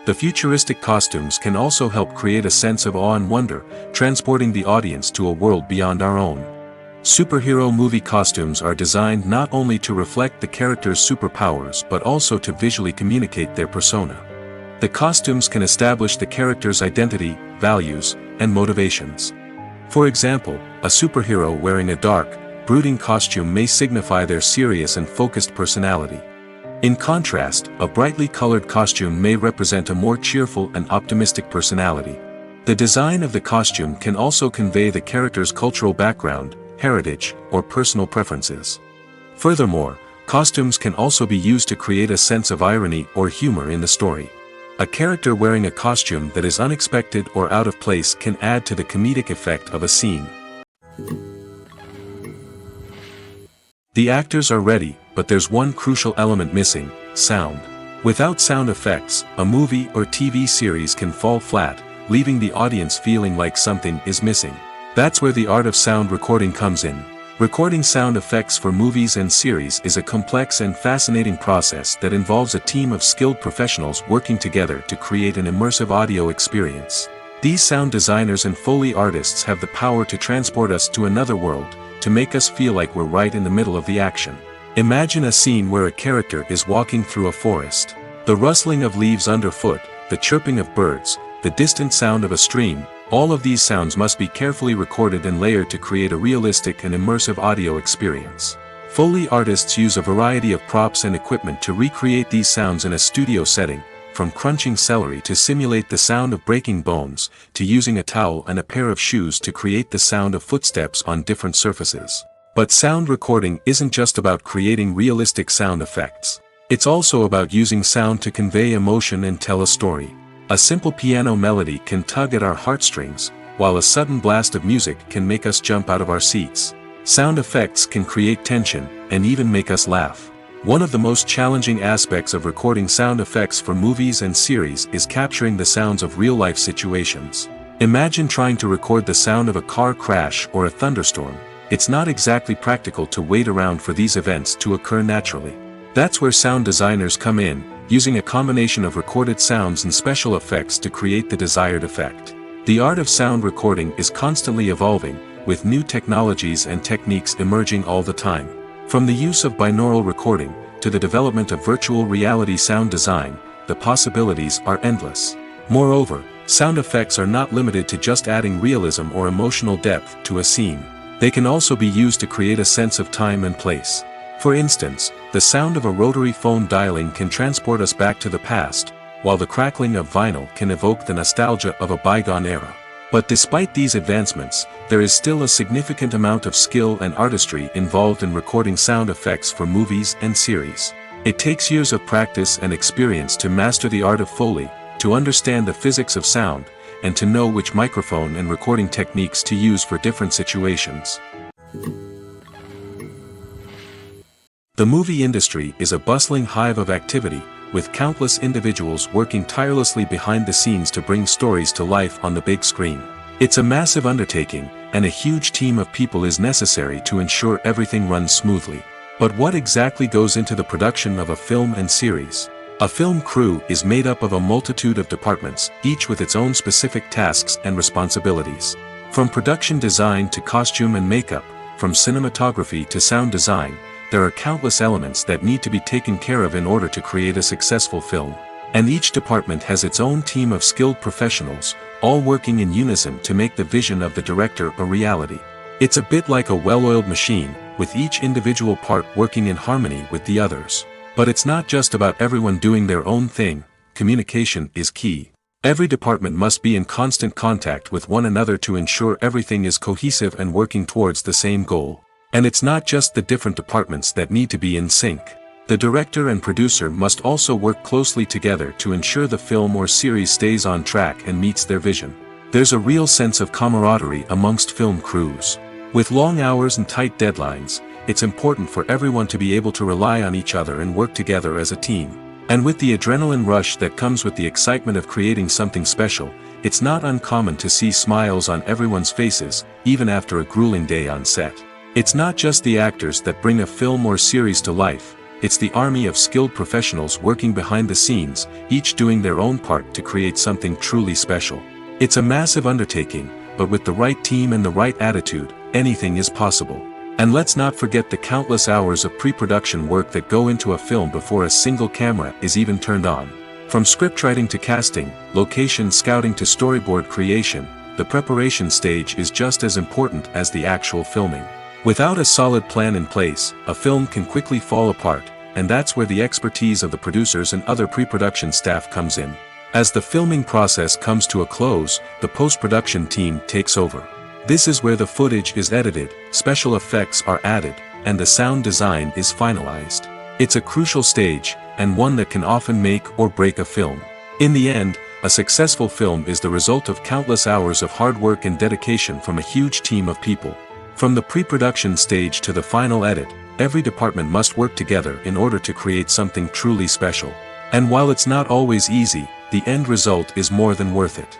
The futuristic costumes can also help create a sense of awe and wonder, transporting the audience to a world beyond our own. Superhero movie costumes are designed not only to reflect the character's superpowers but also to visually communicate their persona. The costumes can establish the character's identity, values, and motivations. For example, a superhero wearing a dark, brooding costume may signify their serious and focused personality. In contrast, a brightly colored costume may represent a more cheerful and optimistic personality. The design of the costume can also convey the character's cultural background, heritage, or personal preferences. Furthermore, costumes can also be used to create a sense of irony or humor in the story. A character wearing a costume that is unexpected or out of place can add to the comedic effect of a scene. The actors are ready, but there's one crucial element missing: sound. Without sound effects, a movie or TV series can fall flat, leaving the audience feeling like something is missing. That's where the art of sound recording comes in. Recording sound effects for movies and series is a complex and fascinating process that involves a team of skilled professionals working together to create an immersive audio experience. These sound designers and Foley artists have the power to transport us to another world, to make us feel like we're right in the middle of the action. Imagine a scene where a character is walking through a forest. The rustling of leaves underfoot, the chirping of birds, the distant sound of a stream, all of these sounds must be carefully recorded and layered to create a realistic and immersive audio experience. Foley artists use a variety of props and equipment to recreate these sounds in a studio setting, from crunching celery to simulate the sound of breaking bones, to using a towel and a pair of shoes to create the sound of footsteps on different surfaces. But sound recording isn't just about creating realistic sound effects. It's also about using sound to convey emotion and tell a story. A simple piano melody can tug at our heartstrings, while a sudden blast of music can make us jump out of our seats. Sound effects can create tension, and even make us laugh. One of the most challenging aspects of recording sound effects for movies and series is capturing the sounds of real-life situations. Imagine trying to record the sound of a car crash or a thunderstorm. it's not exactly practical to wait around for these events to occur naturally. That's where sound designers come in, using a combination of recorded sounds and special effects to create the desired effect. The art of sound recording is constantly evolving, with new technologies and techniques emerging all the time. From the use of binaural recording, to the development of virtual reality sound design, the possibilities are endless. Moreover, sound effects are not limited to just adding realism or emotional depth to a scene. They can also be used to create a sense of time and place. For instance, the sound of a rotary phone dialing can transport us back to the past, while the crackling of vinyl can evoke the nostalgia of a bygone era. But despite these advancements, there is still a significant amount of skill and artistry involved in recording sound effects for movies and series. It takes years of practice and experience to master the art of Foley, to understand the physics of sound, and to know which microphone and recording techniques to use for different situations. The movie industry is a bustling hive of activity, with countless individuals working tirelessly behind the scenes to bring stories to life on the big screen. It's a massive undertaking, and a huge team of people is necessary to ensure everything runs smoothly. But what exactly goes into the production of a film and series? A film crew is made up of a multitude of departments, each with its own specific tasks and responsibilities. From production design to costume and makeup, from cinematography to sound design, there are countless elements that need to be taken care of in order to create a successful film. And each department has its own team of skilled professionals, all working in unison to make the vision of the director a reality. It's a bit like a well-oiled machine, with each individual part working in harmony with the others. But it's not just about everyone doing their own thing. Communication is key. Every department must be in constant contact with one another to ensure everything is cohesive and working towards the same goal. And it's not just the different departments that need to be in sync. The director and producer must also work closely together to ensure the film or series stays on track and meets their vision. There's a real sense of camaraderie amongst film crews. With long hours and tight deadlines, it's important for everyone to be able to rely on each other and work together as a team. And with the adrenaline rush that comes with the excitement of creating something special, it's not uncommon to see smiles on everyone's faces, even after a grueling day on set. It's not just the actors that bring a film or series to life, it's the army of skilled professionals working behind the scenes, each doing their own part to create something truly special. It's a massive undertaking, but with the right team and the right attitude, anything is possible. And let's not forget the countless hours of pre-production work that go into a film before a single camera is even turned on. From scriptwriting to casting, location scouting to storyboard creation, the preparation stage is just as important as the actual filming. Without a solid plan in place, a film can quickly fall apart, and that's where the expertise of the producers and other pre-production staff comes in. As the filming process comes to a close, the post-production team takes over. This is where the footage is edited, special effects are added, and the sound design is finalized. It's a crucial stage, and one that can often make or break a film. In the end, a successful film is the result of countless hours of hard work and dedication from a huge team of people. From the pre-production stage to the final edit, every department must work together in order to create something truly special. And while it's not always easy, the end result is more than worth it.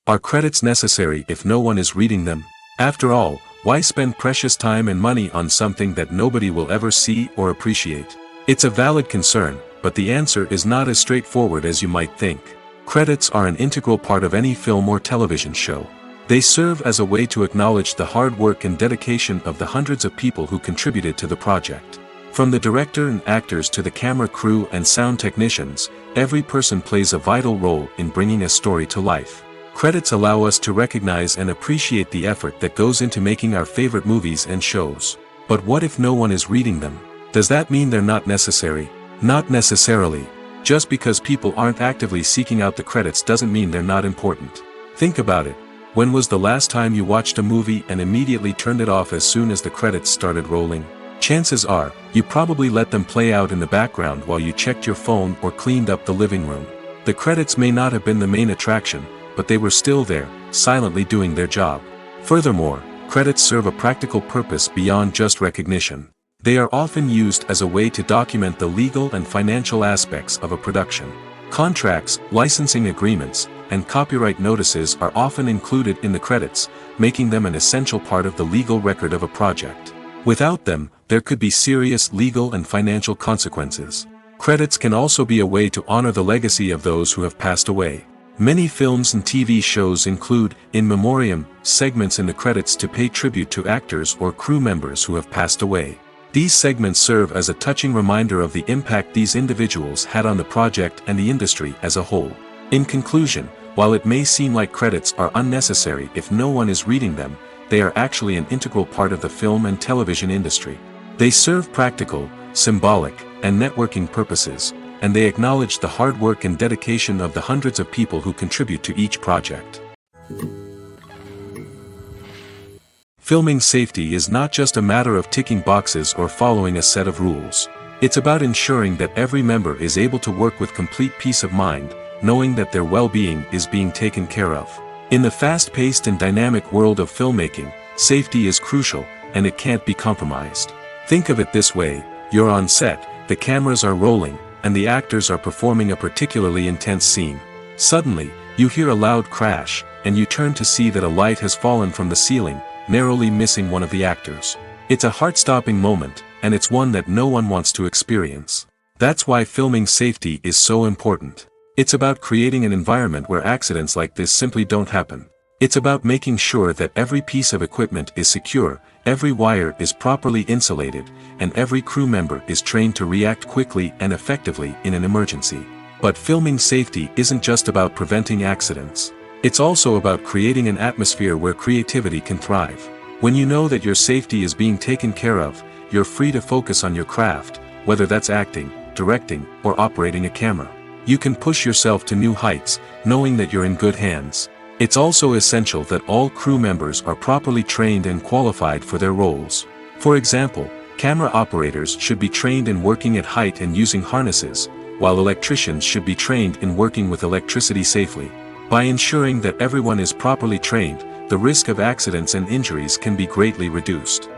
Are credits necessary if no one is reading them? After all, why spend precious time and money on something that nobody will ever see or appreciate? It's a valid concern, but the answer is not as straightforward as you might think. Credits are an integral part of any film or television show. They serve as a way to acknowledge the hard work and dedication of the hundreds of people who contributed to the project. From the director and actors to the camera crew and sound technicians, every person plays a vital role in bringing a story to life. Credits allow us to recognize and appreciate the effort that goes into making our favorite movies and shows. But what if no one is reading them? Does that mean they're not necessary? Not necessarily. Just because people aren't actively seeking out the credits doesn't mean they're not important. Think about it. When was the last time you watched a movie and immediately turned it off as soon as the credits started rolling? Chances are, you probably let them play out in the background while you checked your phone or cleaned up the living room. The credits may not have been the main attraction, but they were still there, silently doing their job. Furthermore, credits serve a practical purpose beyond just recognition. They are often used as a way to document the legal and financial aspects of a production. Contracts, licensing agreements, and copyright notices are often included in the credits, making them an essential part of the legal record of a project. Without them, there could be serious legal and financial consequences. Credits can also be a way to honor the legacy of those who have passed away. Many films and TV shows include in memoriam segments in the credits to pay tribute to actors or crew members who have passed away. These segments serve as a touching reminder of the impact these individuals had on the project and the industry as a whole. In conclusion, while it may seem like credits are unnecessary if no one is reading them, they are actually an integral part of the film and television industry. They serve practical, symbolic, and networking purposes, and they acknowledge the hard work and dedication of the hundreds of people who contribute to each project. Filming safety is not just a matter of ticking boxes or following a set of rules. It's about ensuring that every member is able to work with complete peace of mind, knowing that their well-being is being taken care of. In the fast-paced and dynamic world of filmmaking, safety is crucial, and it can't be compromised. Think of it this way: you're on set, the cameras are rolling, and the actors are performing a particularly intense scene. Suddenly, you hear a loud crash, and you turn to see that a light has fallen from the ceiling, narrowly missing one of the actors. It's a heart-stopping moment, and it's one that no one wants to experience. That's why filming safety is so important. It's about creating an environment where accidents like this simply don't happen. It's about making sure that every piece of equipment is secure, every wire is properly insulated, and every crew member is trained to react quickly and effectively in an emergency. But filming safety isn't just about preventing accidents. It's also about creating an atmosphere where creativity can thrive. When you know that your safety is being taken care of, you're free to focus on your craft, whether that's acting, directing, or operating a camera. You can push yourself to new heights, knowing that you're in good hands. It's also essential that all crew members are properly trained and qualified for their roles. For example, camera operators should be trained in working at height and using harnesses, while electricians should be trained in working with electricity safely. By ensuring that everyone is properly trained, the risk of accidents and injuries can be greatly reduced.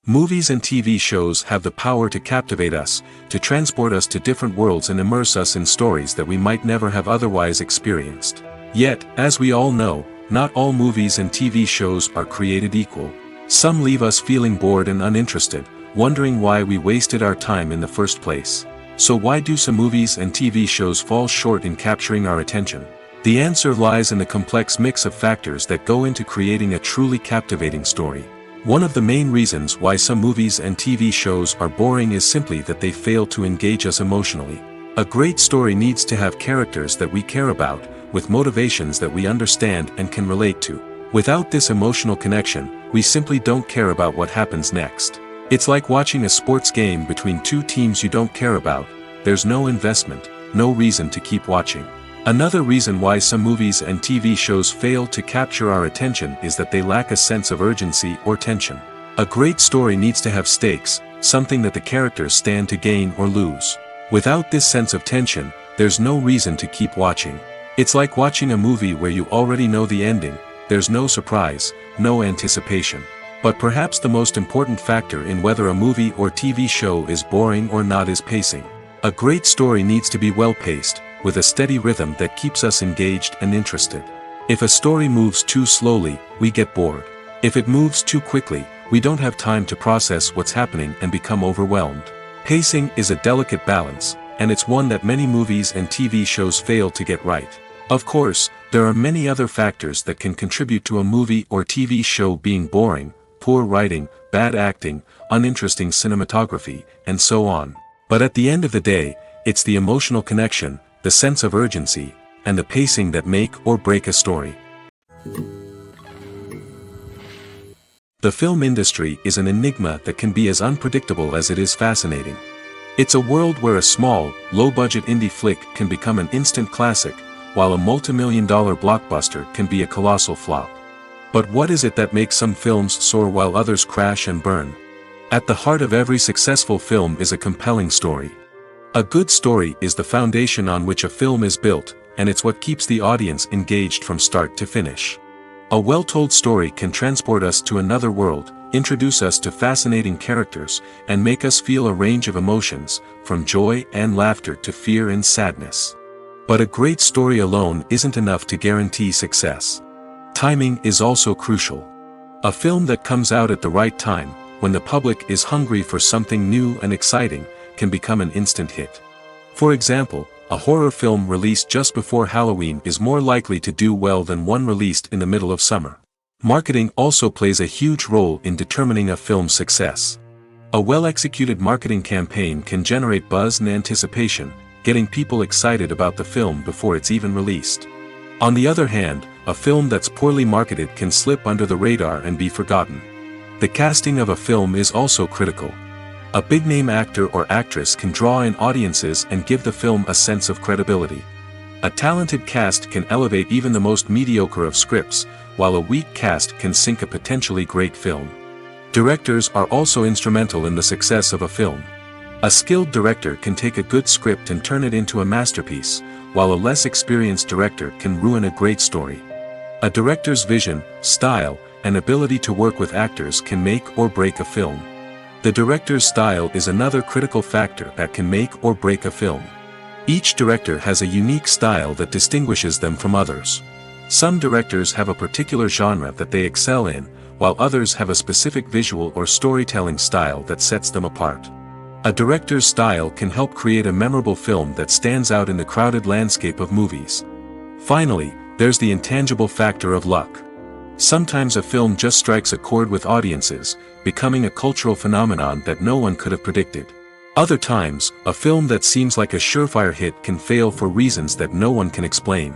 Movies and TV shows have the power to captivate us, to transport us to different worlds and immerse us in stories that we might never have otherwise experienced. Yet, as we all know, not all movies and TV shows are created equal. Some leave us feeling bored and uninterested, wondering why we wasted our time in the first place. So why do some movies and TV shows fall short in capturing our attention? The answer lies in the complex mix of factors that go into creating a truly captivating story. One of the main reasons why some movies and TV shows are boring is simply that they fail to engage us emotionally. A great story needs to have characters that we care about, with motivations that we understand and can relate to. Without this emotional connection, we simply don't care about what happens next. It's like watching a sports game between two teams you don't care about. There's no investment, no reason to keep watching. Another reason why some movies and TV shows fail to capture our attention is that they lack a sense of urgency or tension. A great story needs to have stakes, something that the characters stand to gain or lose. Without this sense of tension, there's no reason to keep watching. It's like watching a movie where you already know the ending. There's no surprise, no anticipation. But perhaps the most important factor in whether a movie or TV show is boring or not is pacing. A great story needs to be well-paced, with a steady rhythm that keeps us engaged and interested. If a story moves too slowly, we get bored. If it moves too quickly, we don't have time to process what's happening and become overwhelmed. Pacing is a delicate balance, and it's one that many movies and TV shows fail to get right. Of course, there are many other factors that can contribute to a movie or TV show being boring: poor writing, bad acting, uninteresting cinematography, and so on. But at the end of the day, it's the emotional connection, the sense of urgency, and the pacing that make or break a story. The film industry is an enigma that can be as unpredictable as it is fascinating. It's a world where a small, low-budget indie flick can become an instant classic, while a multi-million-dollar blockbuster can be a colossal flop. But what is it that makes some films soar while others crash and burn? At the heart of every successful film is a compelling story. A good story is the foundation on which a film is built, and it's what keeps the audience engaged from start to finish. A well-told story can transport us to another world, introduce us to fascinating characters, and make us feel a range of emotions, from joy and laughter to fear and sadness. But a great story alone isn't enough to guarantee success. Timing is also crucial. A film that comes out at the right time, when the public is hungry for something new and exciting, can become an instant hit. For example, a horror film released just before Halloween is more likely to do well than one released in the middle of summer. Marketing also plays a huge role in determining a film's success. A well-executed marketing campaign can generate buzz and anticipation, getting people excited about the film before it's even released. On the other hand, a film that's poorly marketed can slip under the radar and be forgotten. The casting of a film is also critical. A big-name actor or actress can draw in audiences and give the film a sense of credibility. A talented cast can elevate even the most mediocre of scripts, while a weak cast can sink a potentially great film. Directors are also instrumental in the success of a film. A skilled director can take a good script and turn it into a masterpiece, while a less experienced director can ruin a great story. A director's vision, style, and ability to work with actors can make or break a film. The director's style is another critical factor that can make or break a film. Each director has a unique style that distinguishes them from others. Some directors have a particular genre that they excel in, while others have a specific visual or storytelling style that sets them apart. A director's style can help create a memorable film that stands out in the crowded landscape of movies. Finally, there's the intangible factor of luck. Sometimes a film just strikes a chord with audiences, becoming a cultural phenomenon that no one could have predicted. Other times, a film that seems like a surefire hit can fail for reasons that no one can explain.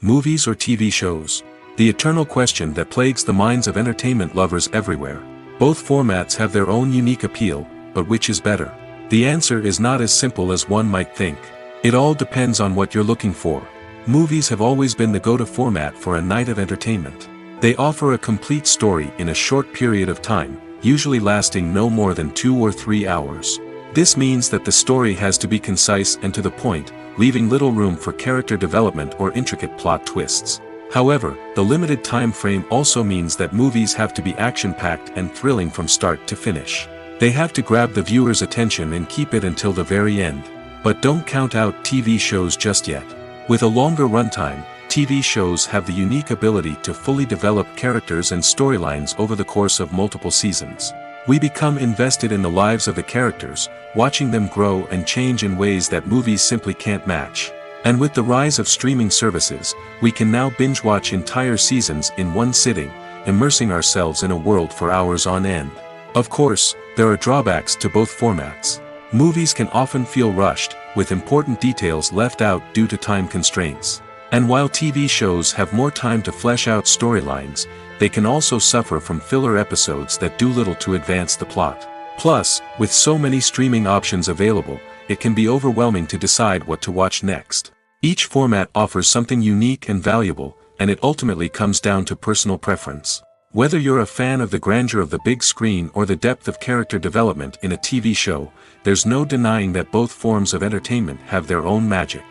Movies or TV shows? The eternal question that plagues the minds of entertainment lovers everywhere. Both formats have their own unique appeal, but which is better? The answer is not as simple as one might think. It all depends on what you're looking for. Movies have always been the go-to format for a night of entertainment. They offer a complete story in a short period of time, usually lasting no more than 2 or 3 hours. This means that the story has to be concise and to the point, leaving little room for character development or intricate plot twists. However, the limited time frame also means that movies have to be action-packed and thrilling from start to finish. They have to grab the viewer's attention and keep it until the very end. But don't count out TV shows just yet. With a longer runtime, TV shows have the unique ability to fully develop characters and storylines over the course of multiple seasons. We become invested in the lives of the characters, watching them grow and change in ways that movies simply can't match. And with the rise of streaming services, we can now binge-watch entire seasons in one sitting, immersing ourselves in a world for hours on end. Of course, there are drawbacks to both formats. Movies can often feel rushed, with important details left out due to time constraints. And while TV shows have more time to flesh out storylines, they can also suffer from filler episodes that do little to advance the plot. Plus, with so many streaming options available, it can be overwhelming to decide what to watch next. Each format offers something unique and valuable, and it ultimately comes down to personal preference. Whether you're a fan of the grandeur of the big screen or the depth of character development in a TV show, there's no denying that both forms of entertainment have their own magic.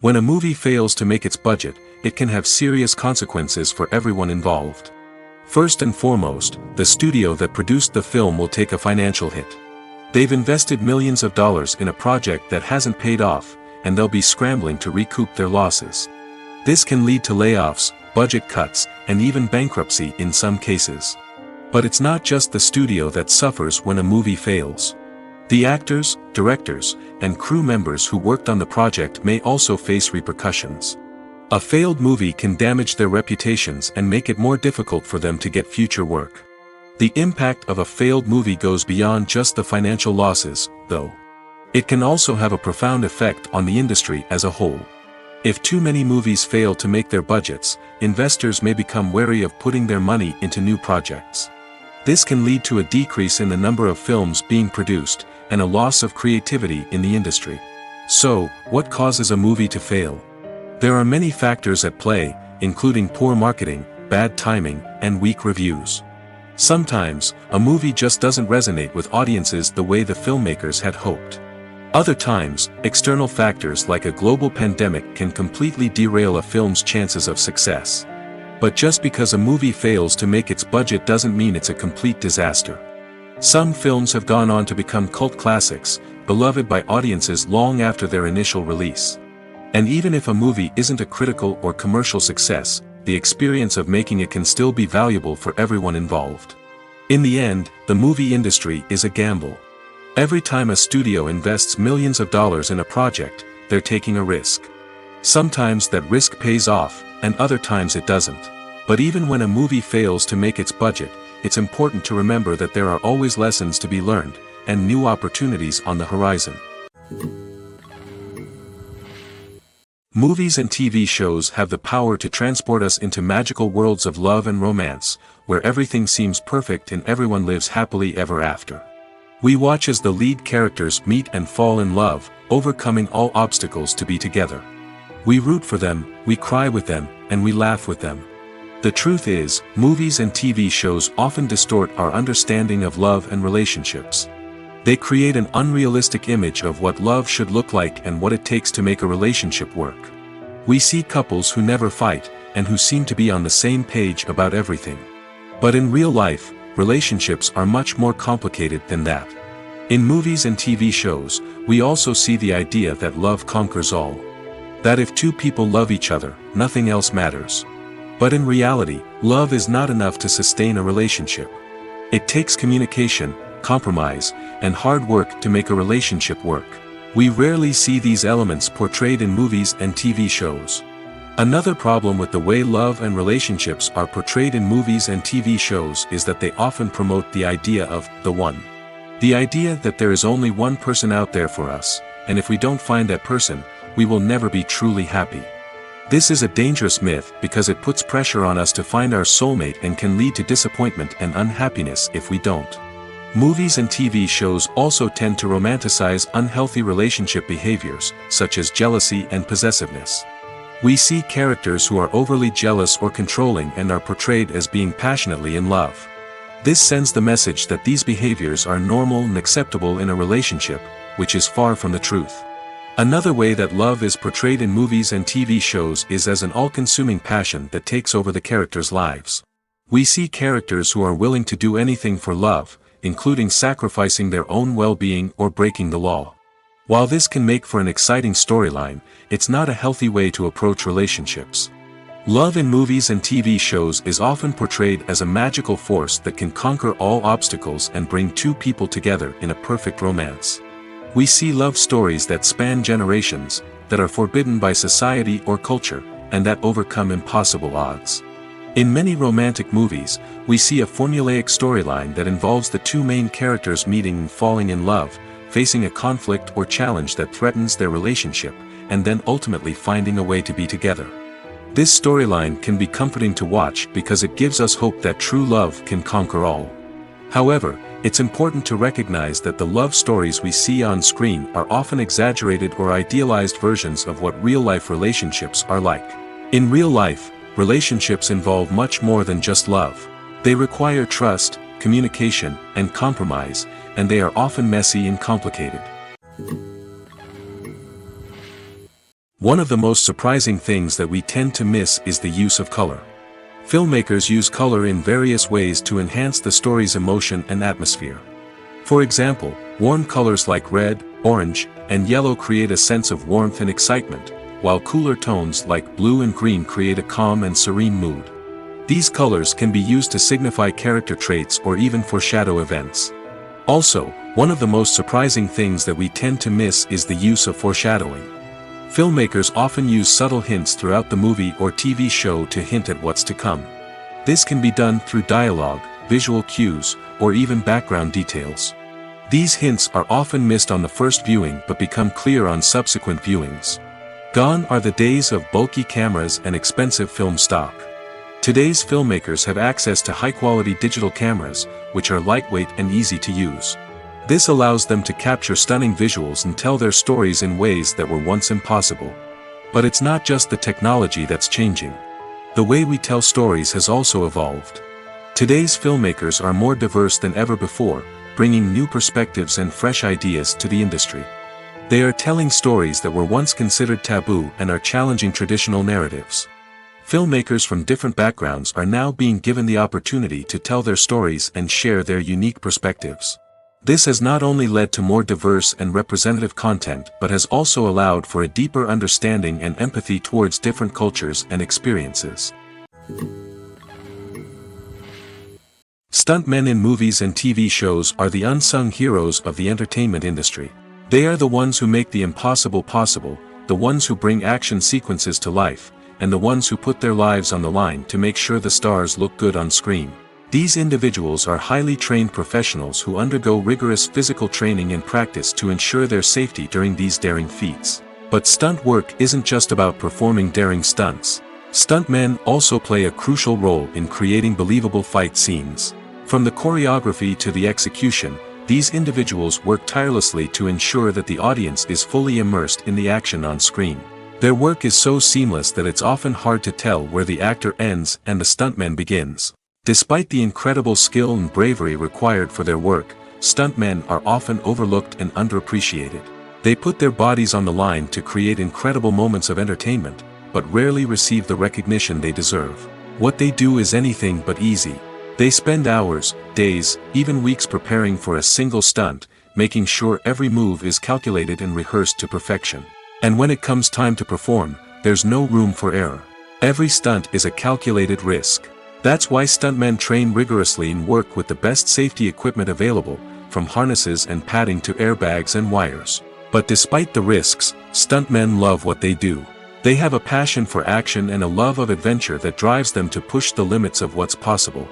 When a movie fails to make its budget, it can have serious consequences for everyone involved. First and foremost, the studio that produced the film will take a financial hit. They've invested millions of dollars in a project that hasn't paid off, and they'll be scrambling to recoup their losses. This can lead to layoffs, budget cuts, and even bankruptcy in some cases. But it's not just the studio that suffers when a movie fails. The actors, directors, and crew members who worked on the project may also face repercussions. A failed movie can damage their reputations and make it more difficult for them to get future work. The impact of a failed movie goes beyond just the financial losses, though. It can also have a profound effect on the industry as a whole. If too many movies fail to make their budgets, investors may become wary of putting their money into new projects. This can lead to a decrease in the number of films being produced, and a loss of creativity in the industry. So, what causes a movie to fail? There are many factors at play, including poor marketing, bad timing, and weak reviews. Sometimes, a movie just doesn't resonate with audiences the way the filmmakers had hoped. Other times, external factors like a global pandemic can completely derail a film's chances of success. But just because a movie fails to make its budget doesn't mean it's a complete disaster. Some films have gone on to become cult classics, beloved by audiences long after their initial release. And even if a movie isn't a critical or commercial success, the experience of making it can still be valuable for everyone involved. In the end, the movie industry is a gamble. Every time a studio invests millions of dollars in a project, they're taking a risk. Sometimes that risk pays off, and other times it doesn't. But even when a movie fails to make its budget, it's important to remember that there are always lessons to be learned, and new opportunities on the horizon. Movies and TV shows have the power to transport us into magical worlds of love and romance, where everything seems perfect and everyone lives happily ever after. We watch as the lead characters meet and fall in love, overcoming all obstacles to be together. We root for them, we cry with them, and we laugh with them. The truth is, movies and TV shows often distort our understanding of love and relationships. They create an unrealistic image of what love should look like and what it takes to make a relationship work. We see couples who never fight, and who seem to be on the same page about everything. But in real life, relationships are much more complicated than that. In movies and TV shows, we also see the idea that love conquers all. That if two people love each other, nothing else matters. But in reality, love is not enough to sustain a relationship. It takes communication, compromise, and hard work to make a relationship work. We rarely see these elements portrayed in movies and TV shows. Another problem with the way love and relationships are portrayed in movies and TV shows is that they often promote the idea of the one. The idea that there is only one person out there for us, and if we don't find that person, we will never be truly happy. This is a dangerous myth because it puts pressure on us to find our soulmate and can lead to disappointment and unhappiness if we don't. Movies and TV shows also tend to romanticize unhealthy relationship behaviors, such as jealousy and possessiveness. We see characters who are overly jealous or controlling and are portrayed as being passionately in love. This sends the message that these behaviors are normal and acceptable in a relationship, which is far from the truth. Another way that love is portrayed in movies and TV shows is as an all-consuming passion that takes over the characters' lives. We see characters who are willing to do anything for love, including sacrificing their own well-being or breaking the law. While this can make for an exciting storyline, it's not a healthy way to approach relationships. Love in movies and TV shows is often portrayed as a magical force that can conquer all obstacles and bring two people together in a perfect romance. We see love stories that span generations, that are forbidden by society or culture, and that overcome impossible odds. In many romantic movies, we see a formulaic storyline that involves the two main characters meeting and falling in love, facing a conflict or challenge that threatens their relationship, and then ultimately finding a way to be together. This storyline can be comforting to watch because it gives us hope that true love can conquer all. However, it's important to recognize that the love stories we see on screen are often exaggerated or idealized versions of what real-life relationships are like. In real life, relationships involve much more than just love. They require trust, communication, and compromise, and they are often messy and complicated. One of the most surprising things that we tend to miss is the use of color. Filmmakers use color in various ways to enhance the story's emotion and atmosphere. For example, warm colors like red, orange, and yellow create a sense of warmth and excitement, while cooler tones like blue and green create a calm and serene mood. These colors can be used to signify character traits or even foreshadow events. Also, one of the most surprising things that we tend to miss is the use of foreshadowing. Filmmakers often use subtle hints throughout the movie or TV show to hint at what's to come. This can be done through dialogue, visual cues, or even background details. These hints are often missed on the first viewing but become clear on subsequent viewings. Gone are the days of bulky cameras and expensive film stock. Today's filmmakers have access to high-quality digital cameras, which are lightweight and easy to use. This allows them to capture stunning visuals and tell their stories in ways that were once impossible. But it's not just the technology that's changing. The way we tell stories has also evolved. Today's filmmakers are more diverse than ever before, bringing new perspectives and fresh ideas to the industry. They are telling stories that were once considered taboo and are challenging traditional narratives. Filmmakers from different backgrounds are now being given the opportunity to tell their stories and share their unique perspectives. This has not only led to more diverse and representative content but has also allowed for a deeper understanding and empathy towards different cultures and experiences. Stuntmen in movies and TV shows are the unsung heroes of the entertainment industry. They are the ones who make the impossible possible, the ones who bring action sequences to life, and the ones who put their lives on the line to make sure the stars look good on screen. These individuals are highly trained professionals who undergo rigorous physical training and practice to ensure their safety during these daring feats. But stunt work isn't just about performing daring stunts. Stuntmen also play a crucial role in creating believable fight scenes. From the choreography to the execution, these individuals work tirelessly to ensure that the audience is fully immersed in the action on screen. Their work is so seamless that it's often hard to tell where the actor ends and the stuntman begins. Despite the incredible skill and bravery required for their work, stuntmen are often overlooked and underappreciated. They put their bodies on the line to create incredible moments of entertainment, but rarely receive the recognition they deserve. What they do is anything but easy. They spend hours, days, even weeks preparing for a single stunt, making sure every move is calculated and rehearsed to perfection. And when it comes time to perform, there's no room for error. Every stunt is a calculated risk. That's why stuntmen train rigorously and work with the best safety equipment available, from harnesses and padding to airbags and wires. But despite the risks, stuntmen love what they do. They have a passion for action and a love of adventure that drives them to push the limits of what's possible.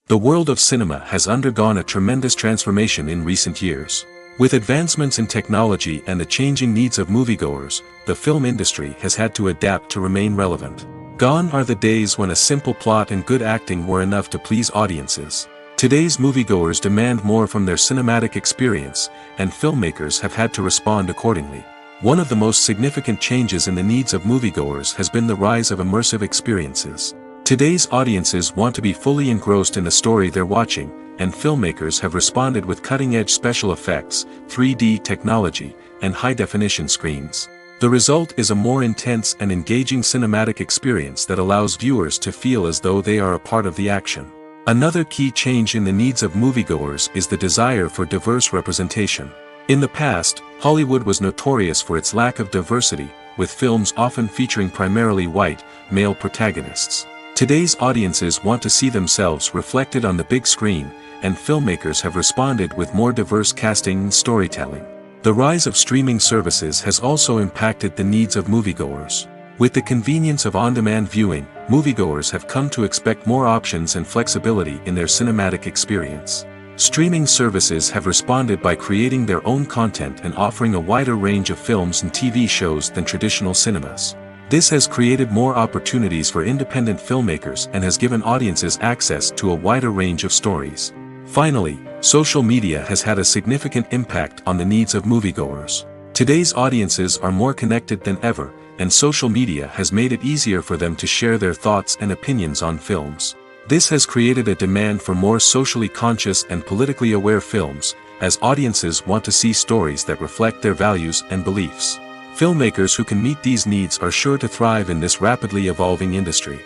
The world of cinema has undergone a tremendous transformation in recent years. With advancements in technology and the changing needs of moviegoers, the film industry has had to adapt to remain relevant. Gone are the days when a simple plot and good acting were enough to please audiences. Today's moviegoers demand more from their cinematic experience, and filmmakers have had to respond accordingly. One of the most significant changes in the needs of moviegoers has been the rise of immersive experiences. Today's audiences want to be fully engrossed in the story they're watching, and filmmakers have responded with cutting-edge special effects, 3D technology, and high-definition screens. The result is a more intense and engaging cinematic experience that allows viewers to feel as though they are a part of the action. Another key change in the needs of moviegoers is the desire for diverse representation. In the past, Hollywood was notorious for its lack of diversity, with films often featuring primarily white, male protagonists. Today's audiences want to see themselves reflected on the big screen, and filmmakers have responded with more diverse casting and storytelling. The rise of streaming services has also impacted the needs of moviegoers. With the convenience of on-demand viewing, moviegoers have come to expect more options and flexibility in their cinematic experience. Streaming services have responded by creating their own content and offering a wider range of films and TV shows than traditional cinemas. This has created more opportunities for independent filmmakers and has given audiences access to a wider range of stories. Finally, social media has had a significant impact on the needs of moviegoers. Today's audiences are more connected than ever, and social media has made it easier for them to share their thoughts and opinions on films. This has created a demand for more socially conscious and politically aware films, as audiences want to see stories that reflect their values and beliefs. Filmmakers who can meet these needs are sure to thrive in this rapidly evolving industry.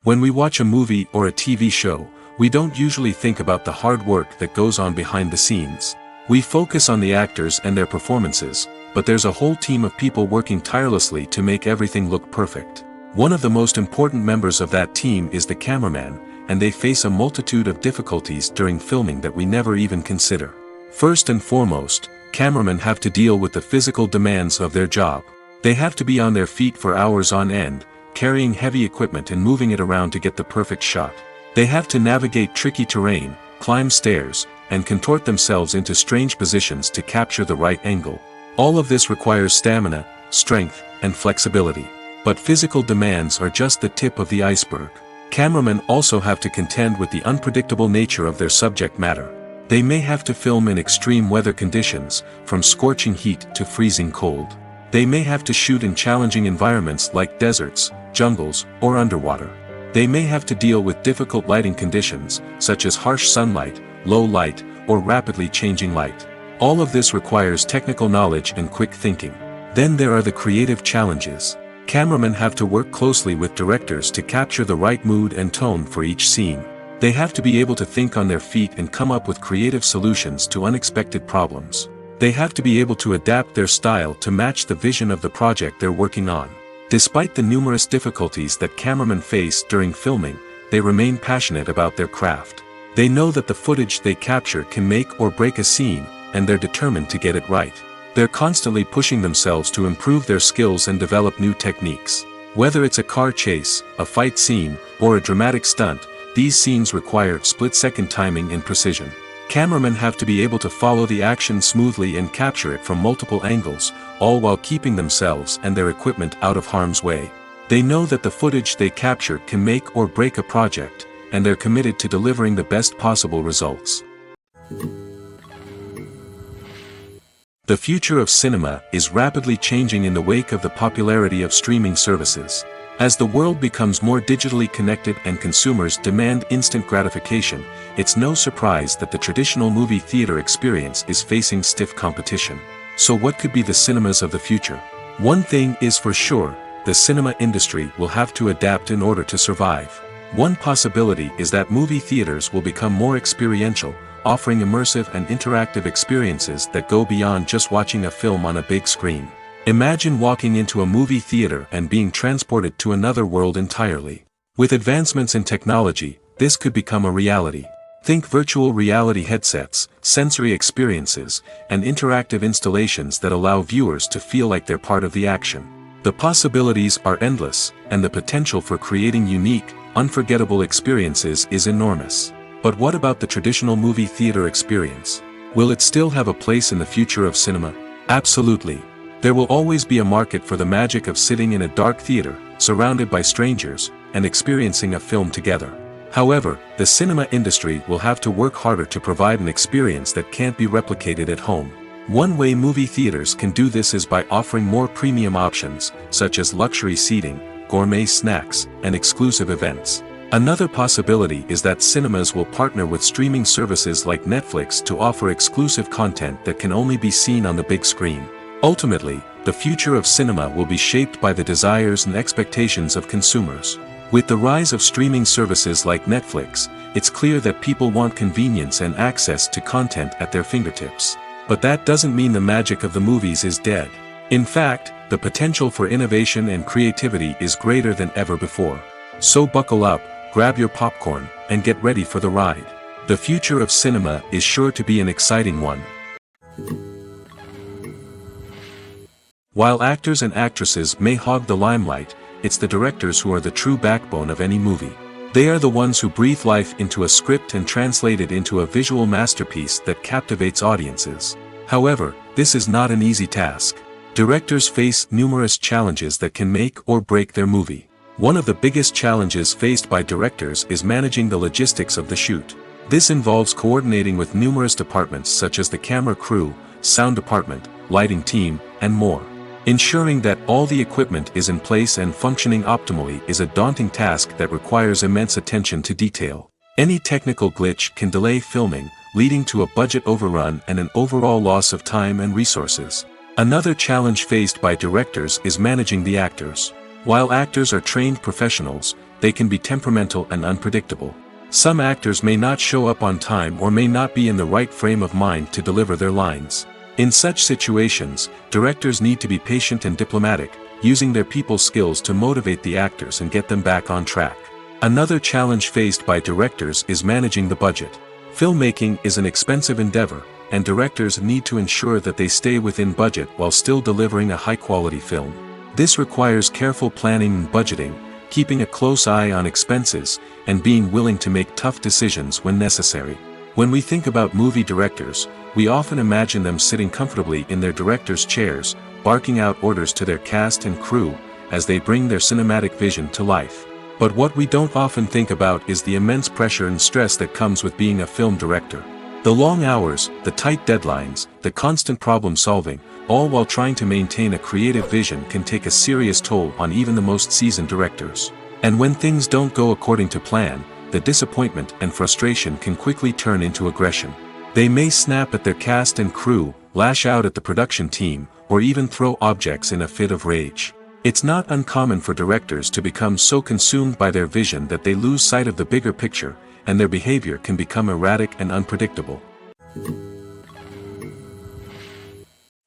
When we watch a movie or a TV show, we don't usually think about the hard work that goes on behind the scenes. We focus on the actors and their performances, but there's a whole team of people working tirelessly to make everything look perfect. One of the most important members of that team is the cameraman, and they face a multitude of difficulties during filming that we never even consider. First and foremost, cameramen have to deal with the physical demands of their job. They have to be on their feet for hours on end, carrying heavy equipment and moving it around to get the perfect shot. They have to navigate tricky terrain, climb stairs, and contort themselves into strange positions to capture the right angle. All of this requires stamina, strength, and flexibility. But physical demands are just the tip of the iceberg. Cameramen also have to contend with the unpredictable nature of their subject matter. They may have to film in extreme weather conditions, from scorching heat to freezing cold. They may have to shoot in challenging environments like deserts, jungles, or underwater. They may have to deal with difficult lighting conditions, such as harsh sunlight, low light, or rapidly changing light. All of this requires technical knowledge and quick thinking. Then there are the creative challenges. Cameramen have to work closely with directors to capture the right mood and tone for each scene. They have to be able to think on their feet and come up with creative solutions to unexpected problems. They have to be able to adapt their style to match the vision of the project they're working on. Despite the numerous difficulties that cameramen face during filming, they remain passionate about their craft. They know that the footage they capture can make or break a scene, and they're determined to get it right. They're constantly pushing themselves to improve their skills and develop new techniques. Whether it's a car chase, a fight scene, or a dramatic stunt, these scenes require split-second timing and precision. Cameramen have to be able to follow the action smoothly and capture it from multiple angles, all while keeping themselves and their equipment out of harm's way. They know that the footage they capture can make or break a project, and they're committed to delivering the best possible results. The future of cinema is rapidly changing in the wake of the popularity of streaming services. As the world becomes more digitally connected and consumers demand instant gratification, it's no surprise that the traditional movie theater experience is facing stiff competition. So what could be the cinemas of the future? One thing is for sure, the cinema industry will have to adapt in order to survive. One possibility is that movie theaters will become more experiential, offering immersive and interactive experiences that go beyond just watching a film on a big screen. Imagine walking into a movie theater and being transported to another world entirely. With advancements in technology, this could become a reality. Think virtual reality headsets, sensory experiences, and interactive installations that allow viewers to feel like they're part of the action. The possibilities are endless, and the potential for creating unique, unforgettable experiences is enormous. But what about the traditional movie theater experience? Will it still have a place in the future of cinema? Absolutely. There will always be a market for the magic of sitting in a dark theater, surrounded by strangers, and experiencing a film together. However, the cinema industry will have to work harder to provide an experience that can't be replicated at home. One way movie theaters can do this is by offering more premium options, such as luxury seating, gourmet snacks, and exclusive events. Another possibility is that cinemas will partner with streaming services like Netflix to offer exclusive content that can only be seen on the big screen. Ultimately, the future of cinema will be shaped by the desires and expectations of consumers. With the rise of streaming services like Netflix, it's clear that people want convenience and access to content at their fingertips. But that doesn't mean the magic of the movies is dead. In fact, the potential for innovation and creativity is greater than ever before. So buckle up, grab your popcorn, and get ready for the ride. The future of cinema is sure to be an exciting one. While actors and actresses may hog the limelight, it's the directors who are the true backbone of any movie. They are the ones who breathe life into a script and translate it into a visual masterpiece that captivates audiences. However, this is not an easy task. Directors face numerous challenges that can make or break their movie. One of the biggest challenges faced by directors is managing the logistics of the shoot. This involves coordinating with numerous departments such as the camera crew, sound department, lighting team, and more. Ensuring that all the equipment is in place and functioning optimally is a daunting task that requires immense attention to detail. Any technical glitch can delay filming, leading to a budget overrun and an overall loss of time and resources. Another challenge faced by directors is managing the actors. While actors are trained professionals, they can be temperamental and unpredictable. Some actors may not show up on time or may not be in the right frame of mind to deliver their lines. In such situations, directors need to be patient and diplomatic, using their people skills to motivate the actors and get them back on track. Another challenge faced by directors is managing the budget. Filmmaking is an expensive endeavor, and directors need to ensure that they stay within budget while still delivering a high-quality film. This requires careful planning and budgeting, keeping a close eye on expenses, and being willing to make tough decisions when necessary. When we think about movie directors, we often imagine them sitting comfortably in their director's chairs, barking out orders to their cast and crew, as they bring their cinematic vision to life. But what we don't often think about is the immense pressure and stress that comes with being a film director. The long hours, the tight deadlines, the constant problem solving, all while trying to maintain a creative vision can take a serious toll on even the most seasoned directors. And when things don't go according to plan, the disappointment and frustration can quickly turn into aggression. They may snap at their cast and crew, lash out at the production team, or even throw objects in a fit of rage. It's not uncommon for directors to become so consumed by their vision that they lose sight of the bigger picture, and their behavior can become erratic and unpredictable.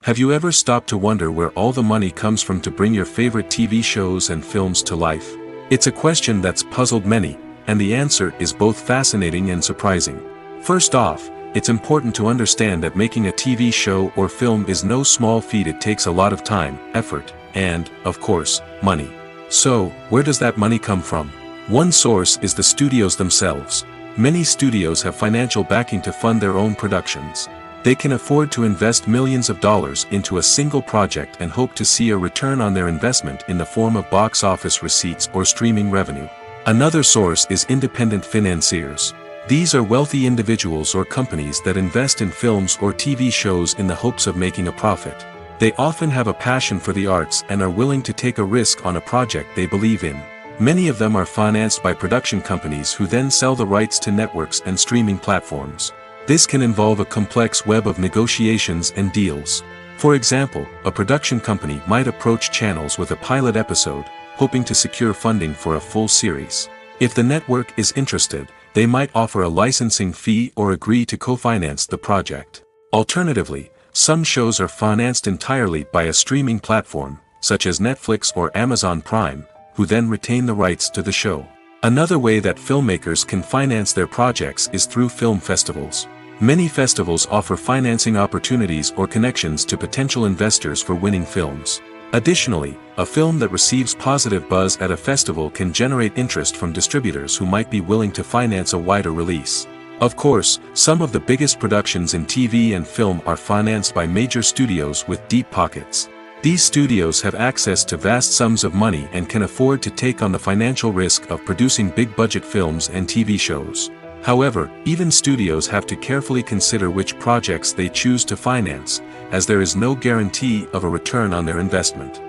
Have you ever stopped to wonder where all the money comes from to bring your favorite TV shows and films to life? It's a question that's puzzled many, and the answer is both fascinating and surprising. First off, it's important to understand that making a TV show or film is no small feat. It takes a lot of time, effort, and, of course, money. So, where does that money come from? One source is the studios themselves. Many studios have financial backing to fund their own productions. They can afford to invest millions of dollars into a single project and hope to see a return on their investment in the form of box office receipts or streaming revenue. Another source is independent financiers. These are wealthy individuals or companies that invest in films or TV shows in the hopes of making a profit. They often have a passion for the arts and are willing to take a risk on a project they believe in. Many of them are financed by production companies who then sell the rights to networks and streaming platforms. This can involve a complex web of negotiations and deals. For example, a production company might approach channels with a pilot episode, hoping to secure funding for a full series. If the network is interested, they might offer a licensing fee or agree to co-finance the project. Alternatively, some shows are financed entirely by a streaming platform, such as Netflix or Amazon Prime, who then retain the rights to the show. Another way that filmmakers can finance their projects is through film festivals. Many festivals offer financing opportunities or connections to potential investors for winning films. Additionally, a film that receives positive buzz at a festival can generate interest from distributors who might be willing to finance a wider release. Of course, some of the biggest productions in TV and film are financed by major studios with deep pockets. These studios have access to vast sums of money and can afford to take on the financial risk of producing big-budget films and TV shows. However, even studios have to carefully consider which projects they choose to finance, as there is no guarantee of a return on their investment.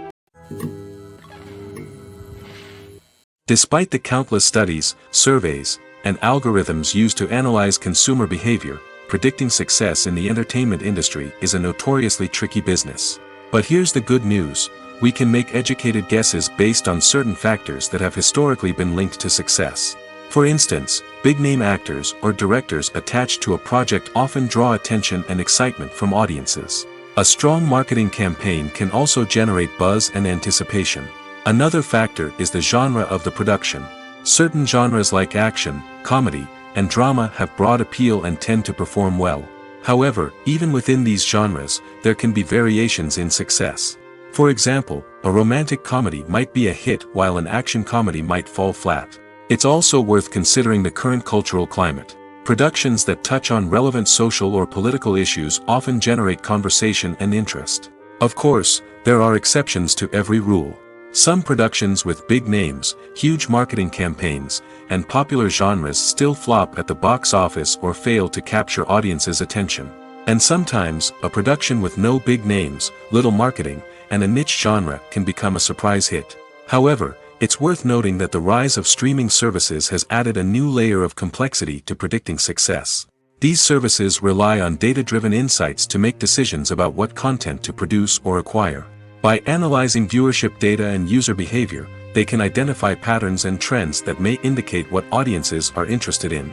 Despite the countless studies, surveys, and algorithms used to analyze consumer behavior, predicting success in the entertainment industry is a notoriously tricky business. But here's the good news: we can make educated guesses based on certain factors that have historically been linked to success. For instance, big-name actors or directors attached to a project often draw attention and excitement from audiences. A strong marketing campaign can also generate buzz and anticipation. Another factor is the genre of the production. Certain genres like action, comedy, and drama have broad appeal and tend to perform well. However, even within these genres, there can be variations in success. For example, a romantic comedy might be a hit while an action comedy might fall flat. It's also worth considering the current cultural climate. Productions that touch on relevant social or political issues often generate conversation and interest. Of course, there are exceptions to every rule. Some productions with big names, huge marketing campaigns, and popular genres still flop at the box office or fail to capture audiences' attention. And sometimes, a production with no big names, little marketing, and a niche genre can become a surprise hit. However, it's worth noting that the rise of streaming services has added a new layer of complexity to predicting success. These services rely on data-driven insights to make decisions about what content to produce or acquire. By analyzing viewership data and user behavior, they can identify patterns and trends that may indicate what audiences are interested in.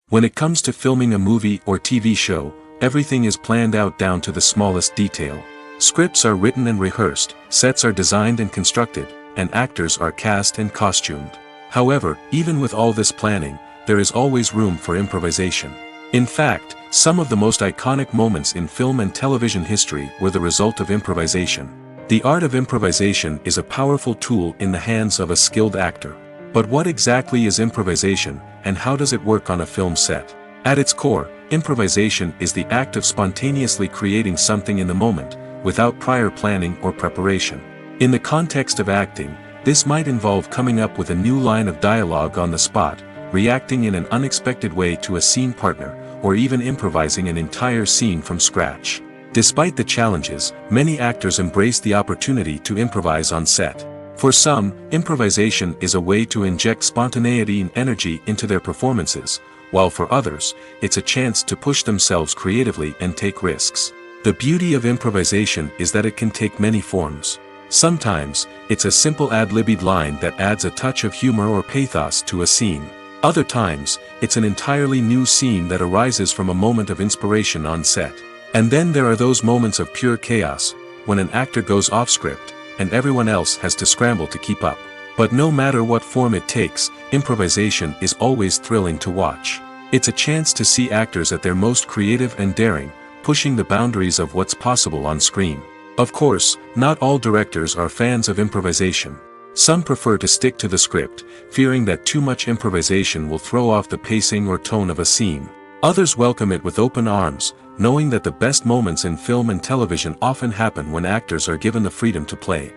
When it comes to filming a movie or TV show, everything is planned out down to the smallest detail. Scripts are written and rehearsed, sets are designed and constructed, and actors are cast and costumed. However, even with all this planning, there is always room for improvisation. In fact, some of the most iconic moments in film and television history were the result of improvisation. The art of improvisation is a powerful tool in the hands of a skilled actor. But what exactly is improvisation, and how does it work on a film set? At its core, improvisation is the act of spontaneously creating something in the moment, without prior planning or preparation. In the context of acting, this might involve coming up with a new line of dialogue on the spot, reacting in an unexpected way to a scene partner, or even improvising an entire scene from scratch. Despite the challenges, many actors embrace the opportunity to improvise on set. For some, improvisation is a way to inject spontaneity and energy into their performances, while for others, it's a chance to push themselves creatively and take risks. The beauty of improvisation is that it can take many forms. Sometimes, it's a simple ad-libbed line that adds a touch of humor or pathos to a scene. Other times, it's an entirely new scene that arises from a moment of inspiration on set. And then there are those moments of pure chaos, when an actor goes off script, and everyone else has to scramble to keep up. But no matter what form it takes, improvisation is always thrilling to watch. It's a chance to see actors at their most creative and daring, pushing the boundaries of what's possible on screen. Of course, not all directors are fans of improvisation. Some prefer to stick to the script, fearing that too much improvisation will throw off the pacing or tone of a scene. Others welcome it with open arms, knowing that the best moments in film and television often happen when actors are given the freedom to play.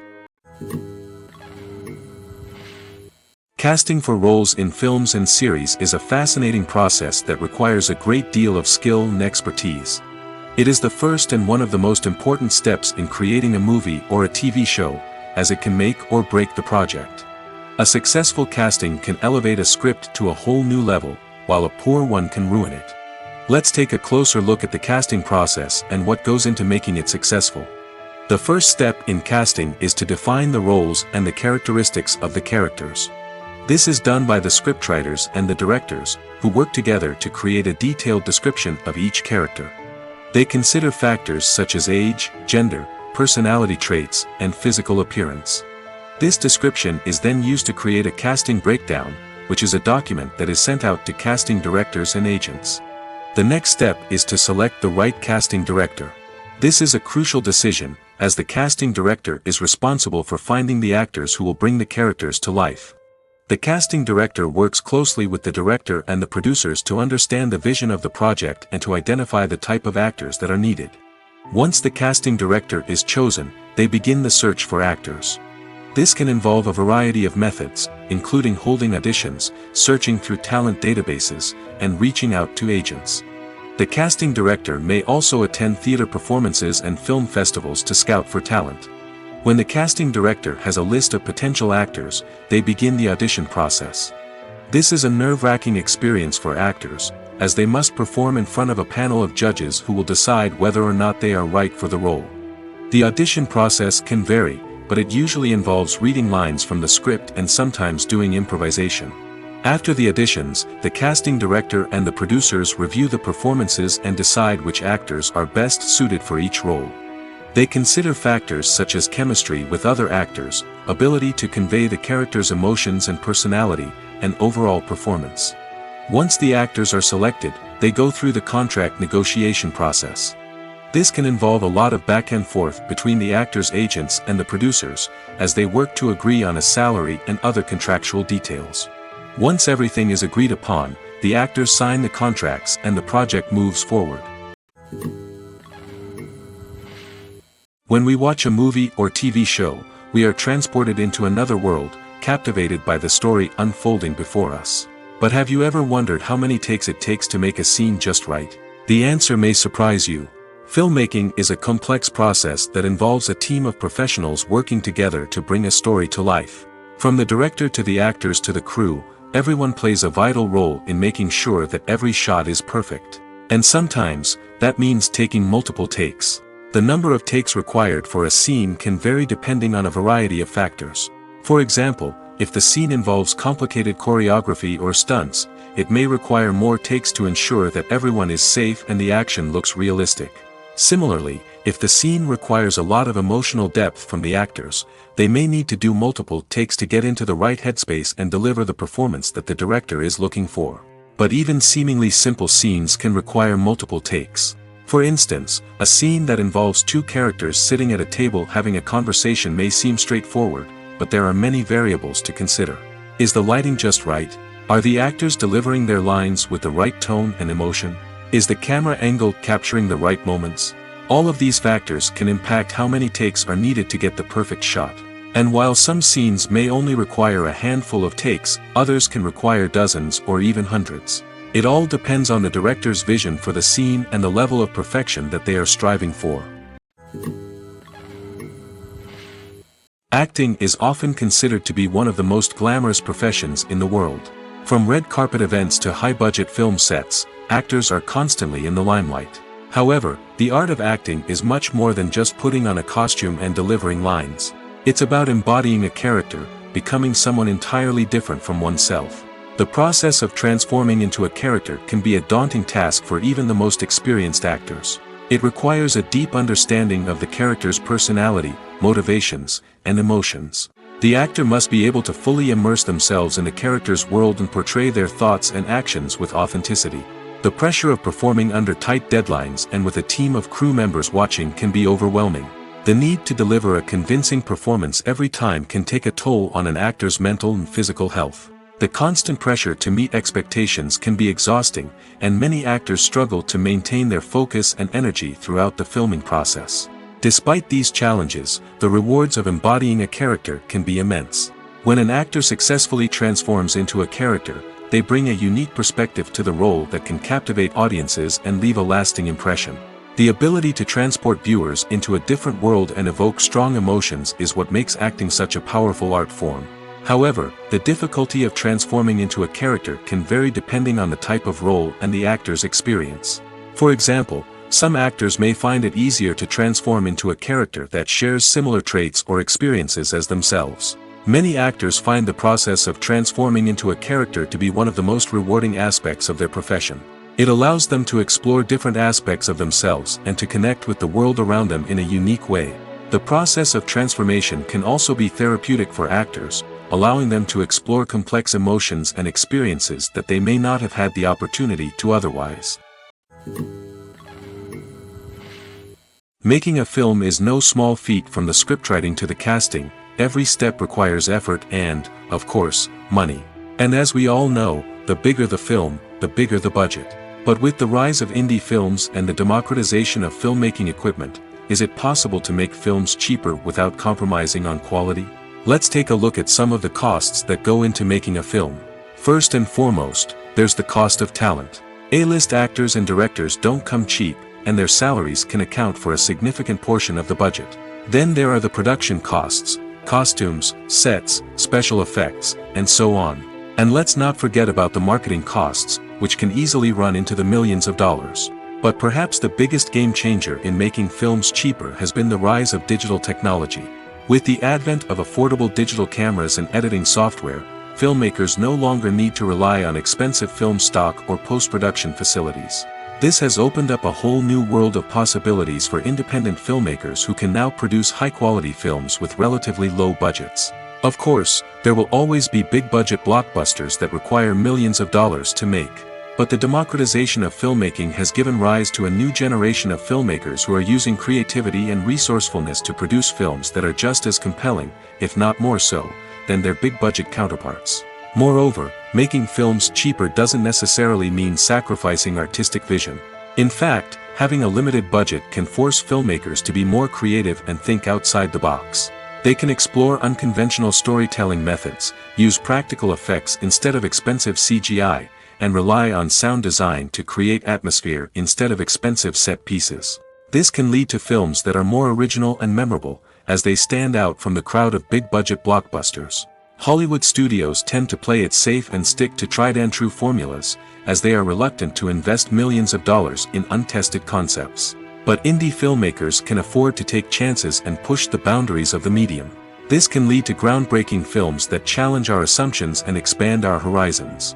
Casting for roles in films and series is a fascinating process that requires a great deal of skill and expertise. It is the first and one of the most important steps in creating a movie or a TV show, as it can make or break the project. A successful casting can elevate a script to a whole new level, while a poor one can ruin it. Let's take a closer look at the casting process and what goes into making it successful. The first step in casting is to define the roles and the characteristics of the characters. This is done by the scriptwriters and the directors, who work together to create a detailed description of each character. They consider factors such as age, gender, personality traits, and physical appearance. This description is then used to create a casting breakdown, which is a document that is sent out to casting directors and agents. The next step is to select the right casting director. This is a crucial decision, as the casting director is responsible for finding the actors who will bring the characters to life. The casting director works closely with the director and the producers to understand the vision of the project and to identify the type of actors that are needed. Once the casting director is chosen, they begin the search for actors. This can involve a variety of methods, including holding auditions, searching through talent databases, and reaching out to agents. The casting director may also attend theater performances and film festivals to scout for talent. When the casting director has a list of potential actors, they begin the audition process. This is a nerve-wracking experience for actors, as they must perform in front of a panel of judges who will decide whether or not they are right for the role. The audition process can vary, but it usually involves reading lines from the script and sometimes doing improvisation. After the auditions, the casting director and the producers review the performances and decide which actors are best suited for each role. They consider factors such as chemistry with other actors, ability to convey the character's emotions and personality, and overall performance. Once the actors are selected, they go through the contract negotiation process. This can involve a lot of back and forth between the actors' agents and the producers, as they work to agree on a salary and other contractual details. Once everything is agreed upon, the actors sign the contracts and the project moves forward. When we watch a movie or TV show, we are transported into another world, captivated by the story unfolding before us. But have you ever wondered how many takes it takes to make a scene just right? The answer may surprise you. Filmmaking is a complex process that involves a team of professionals working together to bring a story to life. From the director to the actors to the crew, everyone plays a vital role in making sure that every shot is perfect. And sometimes, that means taking multiple takes. The number of takes required for a scene can vary depending on a variety of factors. For example, if the scene involves complicated choreography or stunts, it may require more takes to ensure that everyone is safe and the action looks realistic. Similarly, if the scene requires a lot of emotional depth from the actors, they may need to do multiple takes to get into the right headspace and deliver the performance that the director is looking for. But even seemingly simple scenes can require multiple takes. For instance, a scene that involves two characters sitting at a table having a conversation may seem straightforward, but there are many variables to consider. Is the lighting just right? Are the actors delivering their lines with the right tone and emotion? Is the camera angle capturing the right moments? All of these factors can impact how many takes are needed to get the perfect shot. And while some scenes may only require a handful of takes, others can require dozens or even hundreds. It all depends on the director's vision for the scene and the level of perfection that they are striving for. Acting is often considered to be one of the most glamorous professions in the world. From red carpet events to high-budget film sets, actors are constantly in the limelight. However, the art of acting is much more than just putting on a costume and delivering lines. It's about embodying a character, becoming someone entirely different from oneself. The process of transforming into a character can be a daunting task for even the most experienced actors. It requires a deep understanding of the character's personality, motivations, and emotions. The actor must be able to fully immerse themselves in the character's world and portray their thoughts and actions with authenticity. The pressure of performing under tight deadlines and with a team of crew members watching can be overwhelming. The need to deliver a convincing performance every time can take a toll on an actor's mental and physical health. The constant pressure to meet expectations can be exhausting, and many actors struggle to maintain their focus and energy throughout the filming process. Despite these challenges, the rewards of embodying a character can be immense. When an actor successfully transforms into a character, they bring a unique perspective to the role that can captivate audiences and leave a lasting impression. The ability to transport viewers into a different world and evoke strong emotions is what makes acting such a powerful art form. However, the difficulty of transforming into a character can vary depending on the type of role and the actor's experience. For example, some actors may find it easier to transform into a character that shares similar traits or experiences as themselves. Many actors find the process of transforming into a character to be one of the most rewarding aspects of their profession. It allows them to explore different aspects of themselves and to connect with the world around them in a unique way. The process of transformation can also be therapeutic for actors, allowing them to explore complex emotions and experiences that they may not have had the opportunity to otherwise. Making a film is no small feat. From the scriptwriting to the casting, every step requires effort and, of course, money. And as we all know, the bigger the film, the bigger the budget. But with the rise of indie films and the democratization of filmmaking equipment, is it possible to make films cheaper without compromising on quality? Let's take a look at some of the costs that go into making a film. First and foremost, there's the cost of talent. A-list actors and directors don't come cheap, and their salaries can account for a significant portion of the budget. Then there are the production costs, costumes, sets, special effects, and so on. And let's not forget about the marketing costs, which can easily run into the millions of dollars. But perhaps the biggest game changer in making films cheaper has been the rise of digital technology. With the advent of affordable digital cameras and editing software, filmmakers no longer need to rely on expensive film stock or post-production facilities. This has opened up a whole new world of possibilities for independent filmmakers who can now produce high-quality films with relatively low budgets. Of course, there will always be big-budget blockbusters that require millions of dollars to make. But the democratization of filmmaking has given rise to a new generation of filmmakers who are using creativity and resourcefulness to produce films that are just as compelling, if not more so, than their big-budget counterparts. Moreover, making films cheaper doesn't necessarily mean sacrificing artistic vision. In fact, having a limited budget can force filmmakers to be more creative and think outside the box. They can explore unconventional storytelling methods, use practical effects instead of expensive CGI, and rely on sound design to create atmosphere instead of expensive set pieces. This can lead to films that are more original and memorable, as they stand out from the crowd of big-budget blockbusters. Hollywood studios tend to play it safe and stick to tried-and-true formulas, as they are reluctant to invest millions of dollars in untested concepts. But indie filmmakers can afford to take chances and push the boundaries of the medium. This can lead to groundbreaking films that challenge our assumptions and expand our horizons.